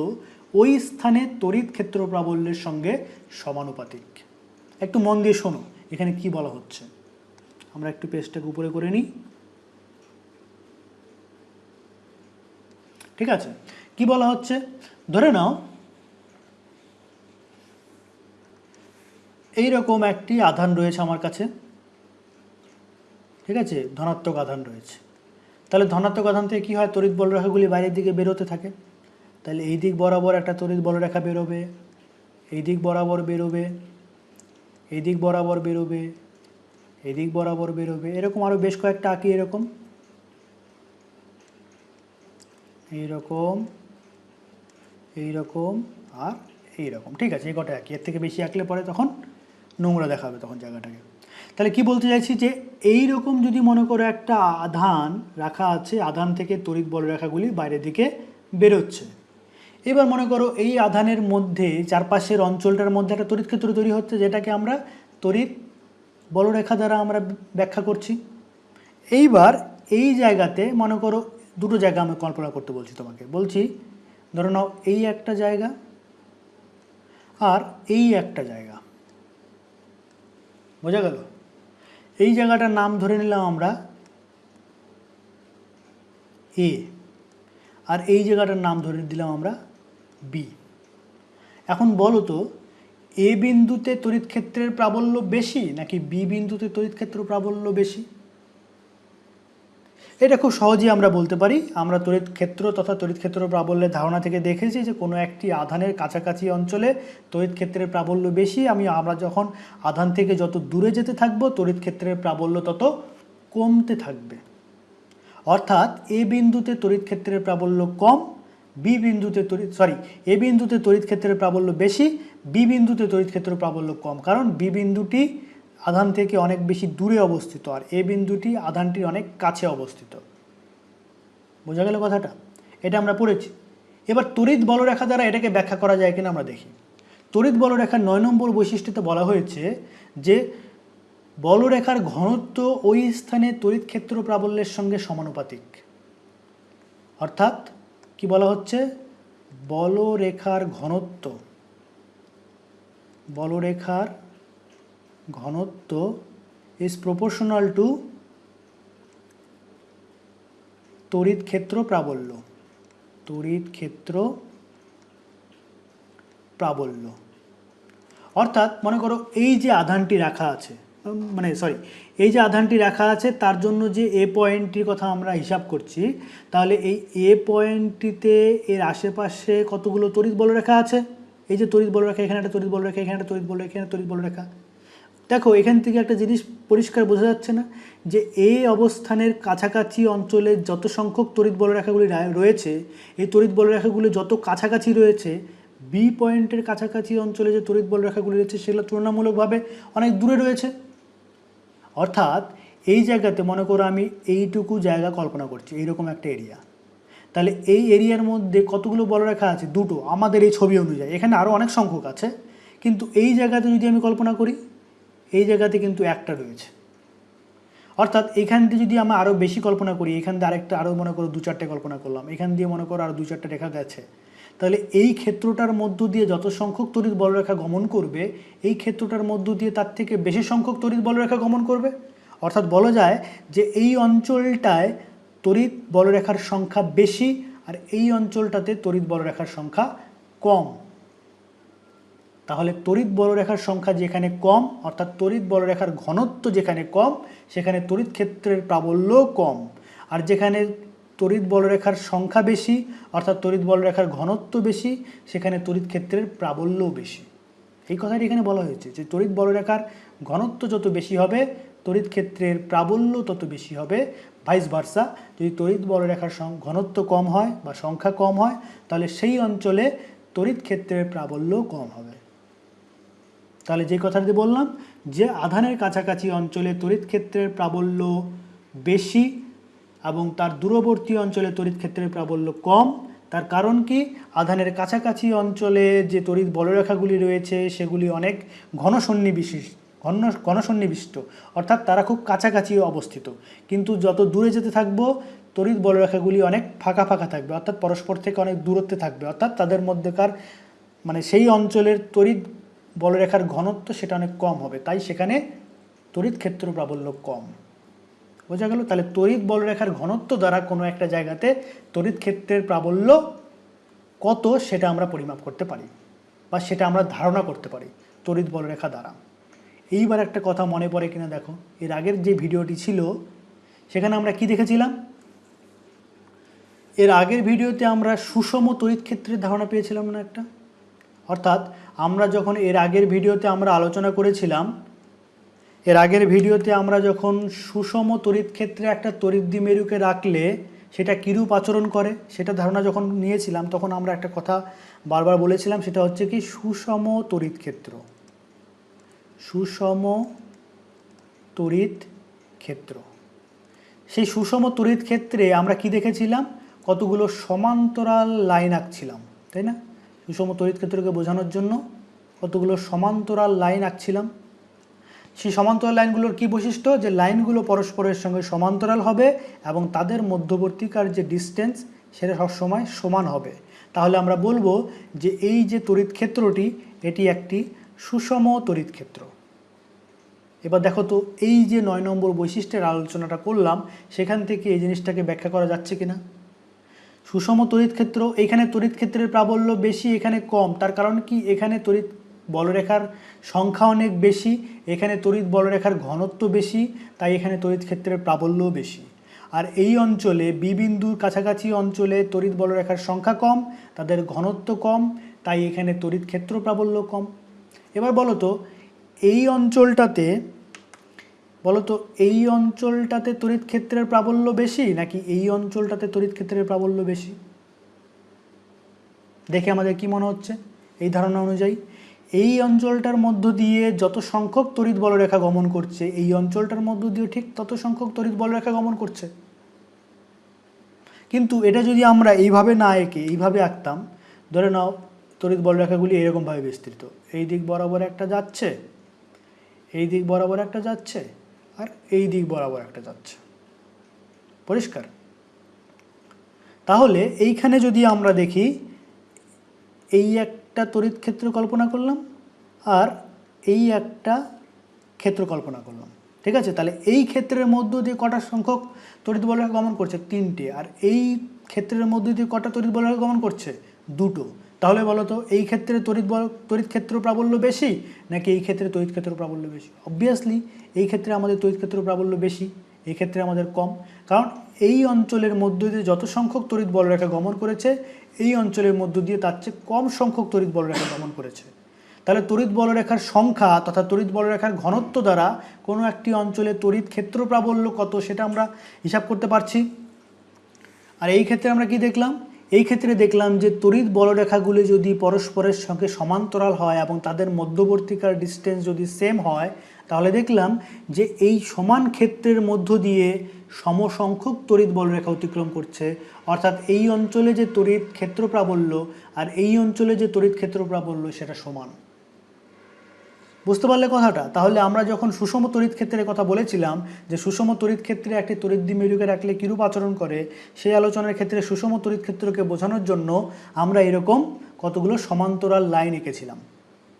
ওই স্থানে তড়িৎ ক্ষেত্র প্রাবল্যের সঙ্গে সমানুপাতিক। একটু মন দিয়ে শোনো এখানে কি বলা হচ্ছে। আমরা একটু পেজটাকে উপরে করে নিই। ঠিক আছে, কি বলা হচ্ছে? ধরে নাও এইরকম একটি আধান রয়েছে আমার কাছে, ঠিক আছে, ধনাত্মক আধান রয়েছে। তাহলে ধনাত্মক আধান থেকে কী হয়, তড়িৎ বলরেখাগুলি বাইরের দিকে বেরোতে থাকে। তাহলে এই দিক বরাবর একটা তড়িৎ বলরেখা বেরোবে, এই দিক বরাবর বেরোবে, এই দিক বরাবর বেরোবে, এই দিক বরাবর বেরোবে, এরকম আরও বেশ কয়েকটা আঁকি, এরকম এইরকম এইরকম আর এইরকম। ঠিক আছে, এই কটা আঁকি, এর থেকে বেশি আঁকলে পরে তখন নোংরা দেখাবে তখন জায়গাটাকে। তাহলে কি বলতে চাইছি যে এই রকম যদি মনে করো একটা আধান রাখা আছে, আধান থেকে তড়িৎ বলরেখাগুলি বাইরের দিকে বেরোচ্ছে। এবার মনে করো এই আধানের মধ্যে চারপাশের অঞ্চলটার মধ্যে একটা তড়িৎ ক্ষেত্র তৈরি হচ্ছে, যেটাকে আমরা তড়িৎ বলরেখা দ্বারা আমরা ব্যাখ্যা করছি। এইবার এই জায়গাতে মনে করো দুটো জায়গা আমি কল্পনা করতে বলছি তোমাকে, বলছি ধরো নাও এই একটা জায়গা আর এই একটা জায়গা। বোঝা গেল? এই জায়গাটার নাম ধরে নিলাম আমরা এ, আর এই জায়গাটার নাম ধরে দিলাম আমরা বি। এখন বলো তো এ বিন্দুতে তড়িৎ ক্ষেত্রের প্রাবল্য বেশি নাকি বি বিন্দুতে তড়িৎ ক্ষেত্র প্রাবল্য বেশি? এটা খুব সহজেই আমরা বলতে পারি। আমরা তড়িৎ ক্ষেত্র তথা তড়িৎ ক্ষেত্র প্রাবল্যের ধারণা থেকে দেখেছি যে কোনো একটি আধানের কাছাকাছি অঞ্চলে তড়িৎ ক্ষেত্রের প্রাবল্য বেশি। আমরা যখন আধান থেকে যত দূরে যেতে থাকবো তড়িৎ ক্ষেত্রের প্রাবল্য তত কমতে থাকবে। অর্থাৎ এ বিন্দুতে তড়িৎ ক্ষেত্রের প্রাবল্য কম, এ বিন্দুতে তড়িৎ ক্ষেত্রের প্রাবল্য বেশি, বি বিন্দুতে তড়িৎ ক্ষেত্রের প্রাবল্য কম, কারণ বি বিন্দুটি আধান থেকে অনেক বেশি দূরে অবস্থিত আর এ বিন্দুটি আধানটির অনেক কাছে অবস্থিত। বোঝা গেল কথাটা? এটা আমরা পড়েছি। এবার তড়িৎ বলরেখা দ্বারা এটাকে ব্যাখ্যা করা যায় কিনা আমরা দেখি। তড়িৎ বলরেখার 9 নম্বর বৈশিষ্ট্যতে বলা হয়েছে যে বলরেখার ঘনত্ব ওই স্থানে তড়িৎ ক্ষেত্র প্রাবল্যের সঙ্গে সমানুপাতিক। অর্থাৎ কি বলা হচ্ছে, বলরেখার ঘনত্ব is proportional to তড়িৎ ক্ষেত্র প্রাবল্য। অর্থাৎ মনে করো এই যে আধানটি রাখা আছে, তার জন্য যে এ পয়েন্টটির কথা আমরা হিসাব করছি, তাহলে এই এ পয়েন্টটিতে এর আশেপাশে কতগুলো তড়িৎ বলরেখা আছে। এই যে তড়িৎ বলরেখা, এখানে একটা তড়িৎ বলরেখা, এখানে একটা তড়িৎ বলরেখা, এখানে তড়িৎ বলরেখা। দেখো এখান থেকে একটা জিনিস পরিষ্কার বোঝা যাচ্ছে না, যে এই অবস্থানের কাছাকাছি অঞ্চলে যত সংখ্যক তড়িৎ বলরেখাগুলি রয়েছে, এই তড়িৎ বলরেখাগুলি যত কাছাকাছি রয়েছে, বি পয়েন্টের কাছাকাছি অঞ্চলে যে তড়িৎ বলরেখাগুলি রয়েছে সেগুলো তুলনামূলকভাবে অনেক দূরে রয়েছে। অর্থাৎ এই জায়গাতে মনে করো আমি এইটুকু জায়গা কল্পনা করছি, এইরকম একটা এরিয়া। তাহলে এই এরিয়ার মধ্যে কতগুলো বলরেখা আছে? দুটো, আমাদের এই ছবি অনুযায়ী। এখানে আরও অনেক সংখ্যক আছে, কিন্তু এই জায়গাতে যদি আমি কল্পনা করি, এই জায়গাতে কিন্তু একটা রয়েছে। অর্থাৎ এখান দিয়ে যদি আমরা আরও বেশি কল্পনা করি, এখান দিয়ে আরেকটা আরও মনে করো 2-4টে কল্পনা করলাম, এখান দিয়ে মনে করো আরও 2-4টে রেখা গেছে, তাহলে এই ক্ষেত্রটার মধ্য দিয়ে যত সংখ্যক তড়িৎ বলরেখা গমন করবে, এই ক্ষেত্রটার মধ্য দিয়ে তার থেকে বেশি সংখ্যক তড়িৎ বলরেখা গমন করবে। অর্থাৎ বলা যায় যে এই অঞ্চলটায় তড়িৎ বলরেখার সংখ্যা বেশি, আর এই অঞ্চলটাতে তড়িৎ বলরেখার সংখ্যা কম। তাহলে তড়িৎ বলরেখার সংখ্যা যেখানে কম, অর্থাৎ তড়িৎ বলরেখার ঘনত্ব যেখানে কম, সেখানে তড়িৎ ক্ষেত্রের প্রাবল্য কম। আর যেখানে তড়িৎ বলরেখার সংখ্যা বেশি, অর্থাৎ তড়িৎ বলরেখার ঘনত্ব বেশি, সেখানে তড়িৎ ক্ষেত্রের প্রাবল্যও বেশি। এই কথাটি এখানে বলা হয়েছে যে তড়িৎ বলরেখার ঘনত্ব যত বেশি হবে, তড়িৎ ক্ষেত্রের প্রাবল্য তত বেশি হবে। ভাইস ভার্সা, যদি তড়িৎ বলরেখার ঘনত্ব কম হয় বা সংখ্যা কম হয়, তাহলে সেই অঞ্চলে তড়িৎ ক্ষেত্রের প্রাবল্য কম হবে। তাহলে যে কথাটি বললাম যে আধানের কাছাকাছি অঞ্চলে তড়িৎ ক্ষেত্রের প্রাবল্য বেশি এবং তার দূরবর্তী অঞ্চলে তড়িৎ ক্ষেত্রের প্রাবল্য কম, তার কারণ কি? আধানের কাছাকাছি অঞ্চলে যে তড়িৎ বলরেখাগুলি রয়েছে সেগুলি অনেক ঘনসন্নিবিষ্ট, অর্থাৎ তারা খুব কাছাকাছি অবস্থিত। কিন্তু যত দূরে যেতে থাকবো, তড়িৎ বলরেখাগুলি অনেক ফাঁকা ফাঁকা থাকবে, অর্থাৎ পরস্পর থেকে অনেক দূরত্বে থাকবে, অর্থাৎ তাদের মধ্যেকার সেই অঞ্চলের তড়িৎ বলরেখার ঘনত্ব সেটা অনেক কম হবে, তাই সেখানে তড়িৎ ক্ষেত্র প্রাবল্য কম। বোঝা গেল? তাহলে তড়িৎ বলরেখার ঘনত্ব দ্বারা কোনো একটা জায়গাতে তড়িৎ ক্ষেত্রের প্রাবল্য কত সেটা আমরা পরিমাপ করতে পারি, বা সেটা আমরা ধারণা করতে পারি তড়িৎ বলরেখা দ্বারা। এইবার একটা কথা মনে পড়ে কিনা দেখো, এর আগের যে ভিডিওটি ছিল সেখানে আমরা কি দেখেছিলাম? এর আগের ভিডিওতে আমরা সুষম তড়িৎ ক্ষেত্রের ধারণা পেয়েছিলাম না একটা? অর্থাৎ আমরা যখন এর আগের ভিডিওতে আমরা আলোচনা করেছিলাম, এর আগের ভিডিওতে আমরা যখন সুষম তড়িৎ ক্ষেত্রে একটা তড়িৎ দ্বিমেরুকে রাখলে সেটা কীরূপ আচরণ করে সেটা ধারণা যখন নিয়েছিলাম, তখন আমরা একটা কথা বারবার বলেছিলাম, সেটা হচ্ছে কি সুষম তড়িৎ ক্ষেত্র। সুষম তড়িৎ ক্ষেত্র, সেই সুষম তড়িৎ ক্ষেত্রে আমরা কি দেখেছিলাম? কতগুলো সমান্তরাল লাইন আঁকছিলাম, তাই না? সুষম তড়িৎ ক্ষেত্রকে বোঝানোর জন্য কতগুলো সমান্তরাল লাইন আঁকছিলাম। সেই সমান্তরাল লাইনগুলোর কি বৈশিষ্ট্য? যে লাইনগুলো পরস্পরের সঙ্গে সমান্তরাল হবে এবং তাদের মধ্যবর্তীকার যে ডিস্টেন্স সেটা সবসময় সমান হবে। তাহলে আমরা বলবো যে এই যে তড়িৎ ক্ষেত্রটি, এটি একটি সুষম তড়িৎ ক্ষেত্র। এবার দেখো তো, এই যে 9 নম্বর বৈশিষ্ট্যের আলোচনাটা করলাম, সেখান থেকে এই জিনিসটাকে ব্যাখ্যা করা যাচ্ছে কিনা? সুষম তড়িৎ ক্ষেত্র, এইখানে তড়িৎ ক্ষেত্রের প্রাবল্য বেশি, এখানে কম। তার কারণ কি? এখানে তড়িৎ বলরেখার সংখ্যা অনেক বেশি, এখানে তড়িৎ বলরেখার ঘনত্ব বেশি, তাই এখানে তড়িৎ ক্ষেত্রের প্রাবল্যও বেশি। আর এই অঞ্চলে বি বিন্দুর কাছাকাছি অঞ্চলে তড়িৎ বলরেখার সংখ্যা কম, তাদের ঘনত্ব কম, তাই এখানে তড়িৎ ক্ষেত্র প্রাবল্য কম। এবার বলো তো, এই অঞ্চলটাতে তড়িৎ ক্ষেত্রের প্রাবল্য বেশি নাকি এই অঞ্চলটাতে তড়িৎ ক্ষেত্রের প্রাবল্য বেশি? দেখে আমাদের কি মনে হচ্ছে? এই ধারণা অনুযায়ী এই অঞ্চলটার মধ্য দিয়ে যত সংখ্যক তড়িৎ বলরেখা গমন করছে, এই অঞ্চলটার মধ্য দিয়ে ঠিক তত সংখ্যক তড়িৎ বলরেখা গমন করছে। কিন্তু এটা যদি আমরা এইভাবে না এঁকে এইভাবে আঁকতাম, ধরে নাও তড়িৎ বলরেখাগুলি এরকমভাবে বিস্তৃত, এই দিক বরাবর একটা যাচ্ছে, এই দিক বরাবর একটা যাচ্ছে, আর এই দিক বরাবর একটা যাচ্ছে। পরিষ্কার? তাহলে এইখানে যদি আমরা দেখি, এই একটা তড়িৎ ক্ষেত্র কল্পনা করলাম আর এই একটা ক্ষেত্র কল্পনা করলাম, ঠিক আছে? তাহলে এই ক্ষেত্রের মধ্য দিয়ে কটা সংখ্যক তড়িৎ বলরেখা গমন করছে? 3টে। আর এই ক্ষেত্রের মধ্য দিয়ে কটা তড়িৎ বলরেখা গমন করছে? 2টো। তাহলে বলো তো, এই ক্ষেত্রে তড়িৎ ক্ষেত্র প্রাবল্য বেশি নাকি এই ক্ষেত্রে তড়িৎ ক্ষেত্র প্রাবল্য বেশি? অবভিয়াসলি এই ক্ষেত্রে আমাদের তড়িৎ ক্ষেত্র প্রাবল্য বেশি, এই ক্ষেত্রে আমাদের কম। কারণ এই অঞ্চলের মধ্য দিয়ে যত সংখ্যক তড়িৎ বলরেখা গমন করেছে, এই অঞ্চলের মধ্য দিয়ে তার চেয়ে কম সংখ্যক তড়িৎ বলরেখা গমন করেছে। তাহলে তড়িৎ বলরেখার সংখ্যা তথা তড়িৎ বলরেখার ঘনত্ব দ্বারা কোনো একটি অঞ্চলে তড়িৎ ক্ষেত্র প্রাবল্য কত সেটা আমরা হিসাব করতে পারছি। আর এই ক্ষেত্রে আমরা কি দেখলাম? এই ক্ষেত্রে দেখলাম যে তড়িৎ বলরেখাগুলি যদি পরস্পরের সঙ্গে সমান্তরাল হয় এবং তাদের মধ্যবর্তীকার ডিস্টেন্স যদি সেম হয়, তাহলে দেখলাম যে এই সমান ক্ষেত্রের মধ্য দিয়ে সমসংখ্যক তড়িৎ বলরেখা অতিক্রম করছে। অর্থাৎ এই অঞ্চলে যে তড়িৎ ক্ষেত্র প্রাবল্য আর এই অঞ্চলে যে তড়িৎ ক্ষেত্র প্রাবল্য সেটা সমান। বুঝতে পারলে কথাটা? তাহলে আমরা যখন সুষম তড়িৎ ক্ষেত্রের কথা বলেছিলাম যে সুষম তড়িৎ ক্ষেত্রে একটি তড়িৎ দ্বিমেরুকে রাখলে কীরূপ আচরণ করে, সেই আলোচনার ক্ষেত্রে সুষম তড়িৎ ক্ষেত্রকে বোঝানোর জন্য আমরা এরকম কতগুলো সমান্তরাল লাইন এঁকেছিলাম।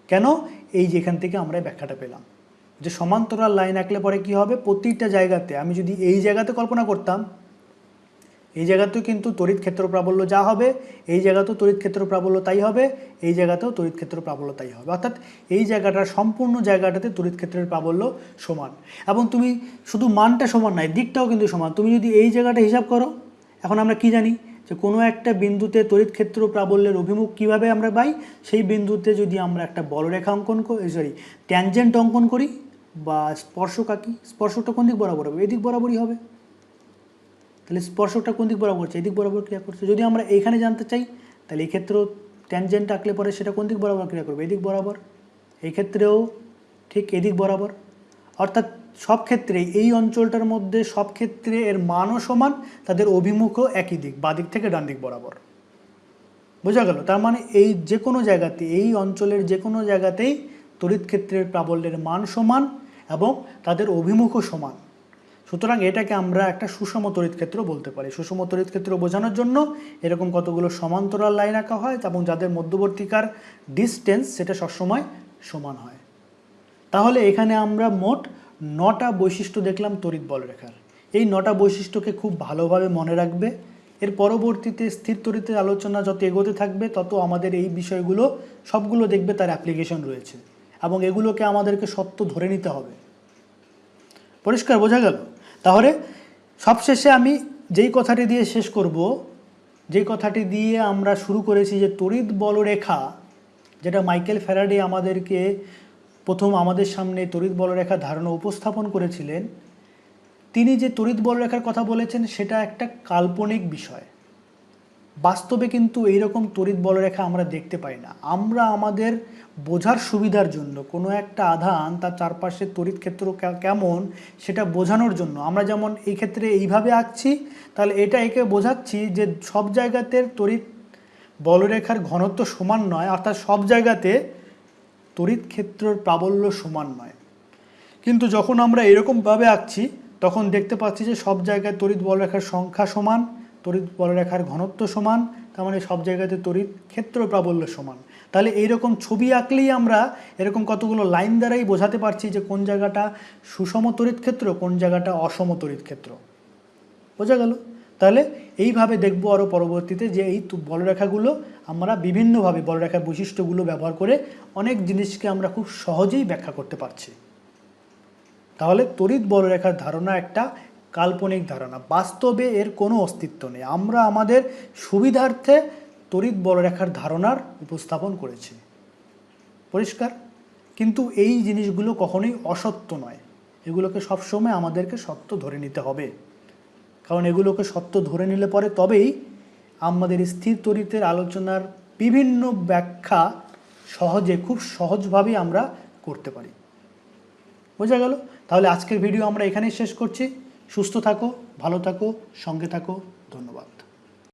কেন? এই যেখান থেকে আমরা ব্যাখ্যাটা পেলাম যে সমান্তরাল লাইন আঁকলে পরে কি হবে, প্রতিটা জায়গাতে আমি যদি এই জায়গাতে কল্পনা করতাম, এই জায়গাতেও কিন্তু তড়িৎ ক্ষেত্র প্রাবল্য যা হবে, এই জায়গাতেও তড়িৎ ক্ষেত্র প্রাবল্য তাই হবে, এই জায়গাতেও তড়িৎ ক্ষেত্র প্রাবল্য তাই হবে। অর্থাৎ এই জায়গাটার সম্পূর্ণ জায়গাটাতে তড়িৎ ক্ষেত্রের প্রাবল্য সমান। এবং তুমি শুধু মানটা সমান নয়, দিকটাও কিন্তু সমান। তুমি যদি এই জায়গাটা হিসাব করো, এখন আমরা কি জানি যে কোনো একটা বিন্দুতে তড়িৎ ক্ষেত্র প্রাবল্যের অভিমুখ কিভাবে আমরা পাই, সেই বিন্দুতে যদি আমরা একটা বলরেখা অঙ্কন করি, ট্যানজেন্ট অঙ্কন করি বা স্পর্শক আঁকি, স্পর্শকটা কোন দিক বরাবর হবে? এদিক বরাবরই হবে। তাহলে স্পর্শকটা কোন দিক বরাবর করছে? এদিক বরাবর ক্রিয়া করছে। যদি আমরা এইখানে জানতে চাই, তাহলে এই ক্ষেত্রেও ট্যানজেন্ট আঁকলে পরে সেটা কোন দিক বরাবর ক্রিয়া করবে? এদিক বরাবর। এই ক্ষেত্রেও ঠিক এদিক বরাবর। অর্থাৎ সব ক্ষেত্রে এই অঞ্চলটার মধ্যে সব ক্ষেত্রে এর মানও সমান, তাদের অভিমুখও একই দিক, বাঁ দিক থেকে ডান দিক বরাবর। বোঝা গেল? তার মানে এই যে কোনো জায়গাতে, এই অঞ্চলের যে কোনো জায়গাতেই তড়িৎ ক্ষেত্রের প্রাবল্যের মান সমান এবং তাদের অভিমুখও সমান। সুতরাং এটাকে আমরা একটা সুষম তড়িৎ ক্ষেত্র বলতে পারি। সুষম তড়িৎ ক্ষেত্র বোঝানোর জন্য এরকম কতগুলো সমান্তরাল লাইন আঁকা হয় এবং যাদের মধ্যবর্তীকার ডিস্টেন্স সেটা সবসময় সমান হয়। তাহলে এখানে আমরা মোট 9টা বৈশিষ্ট্য দেখলাম তড়িৎ বলরেখার। এই 9টা বৈশিষ্ট্যকে খুব ভালোভাবে মনে রাখবে। এর পরবর্তীতে স্থির তড়িতের আলোচনা যত এগোতে থাকবে তত আমাদের এই বিষয়গুলো সবগুলো দেখবে তার অ্যাপ্লিকেশন রয়েছে এবং এগুলোকে আমাদেরকে সত্য ধরে নিতে হবে। পরিষ্কার বোঝা গেল? তাহলে সবশেষে আমি যেই কথাটি দিয়ে শেষ করব, যেই কথাটি দিয়ে আমরা শুরু করেছি যে তড়িৎ বলরেখা, যেটা মাইকেল ফ্যারাডে আমাদেরকে প্রথম আমাদের সামনে তড়িৎ বলরেখা ধারণা উপস্থাপন করেছিলেন, তিনি যে তড়িৎ বলরেখার কথা বলেছেন সেটা একটা কাল্পনিক বিষয়। বাস্তবে কিন্তু এইরকম তড়িৎ বলরেখা আমরা দেখতে পাই না। আমরা আমাদের বোঝার সুবিধার জন্য কোনো একটা আধান তার চারপাশে তড়িৎ ক্ষেত্র কেমন সেটা বোঝানোর জন্য আমরা যেমন এই ক্ষেত্রে এইভাবে আঁকছি, তাহলে এটা একে বোঝাচ্ছি যে সব জায়গাতে তড়িৎ বলরেখার ঘনত্ব সমান নয়, অর্থাৎ সব জায়গাতে তড়িৎ ক্ষেত্রের প্রাবল্য সমান নয়। কিন্তু যখন আমরা এরকমভাবে আঁকছি তখন দেখতে পাচ্ছি যে সব জায়গায় তড়িৎ বলরেখার সংখ্যা সমান, তড়িৎ বলরেখার ঘনত্ব সমান, তার মানে সব জায়গাতে তড়িৎ ক্ষেত্র প্রাবল্য সমান। তাহলে এইরকম ছবি আঁকলেই আমরা এরকম কতগুলো লাইন দ্বারাই বোঝাতে পারছি যে কোন জায়গাটা সুষম তড়িৎ ক্ষেত্র, কোন জায়গাটা অসম তড়িৎ ক্ষেত্র। বোঝা গেল? তাহলে এইভাবে দেখবো আরও পরবর্তীতে যে এই বলরেখাগুলো আমরা বিভিন্নভাবে বলরেখার বৈশিষ্ট্যগুলো ব্যবহার করে অনেক জিনিসকে আমরা খুব সহজেই ব্যাখ্যা করতে পারছি। তাহলে তড়িৎ বলরেখার ধারণা একটা কাল্পনিক ধারণা, বাস্তবে এর কোনো অস্তিত্ব নেই। আমরা আমাদের সুবিধার্থে তড়িৎ বলরেখার ধারণার উপস্থাপন করেছি। পরিষ্কার? কিন্তু এই জিনিসগুলো কখনোই অসত্য নয়, এগুলোকে সবসময় আমাদেরকে সত্য ধরে নিতে হবে। কারণ এগুলোকে সত্য ধরে নিলে পরে তবেই আমাদের স্থির তড়িতের আলোচনার বিভিন্ন ব্যাখ্যা সহজে, খুব সহজভাবেই আমরা করতে পারি। বোঝা গেল? তাহলে আজকের ভিডিও আমরা এখানেই শেষ করছি। সুস্থ থাকো, ভালো থাকো, সঙ্গে থাকো। ধন্যবাদ।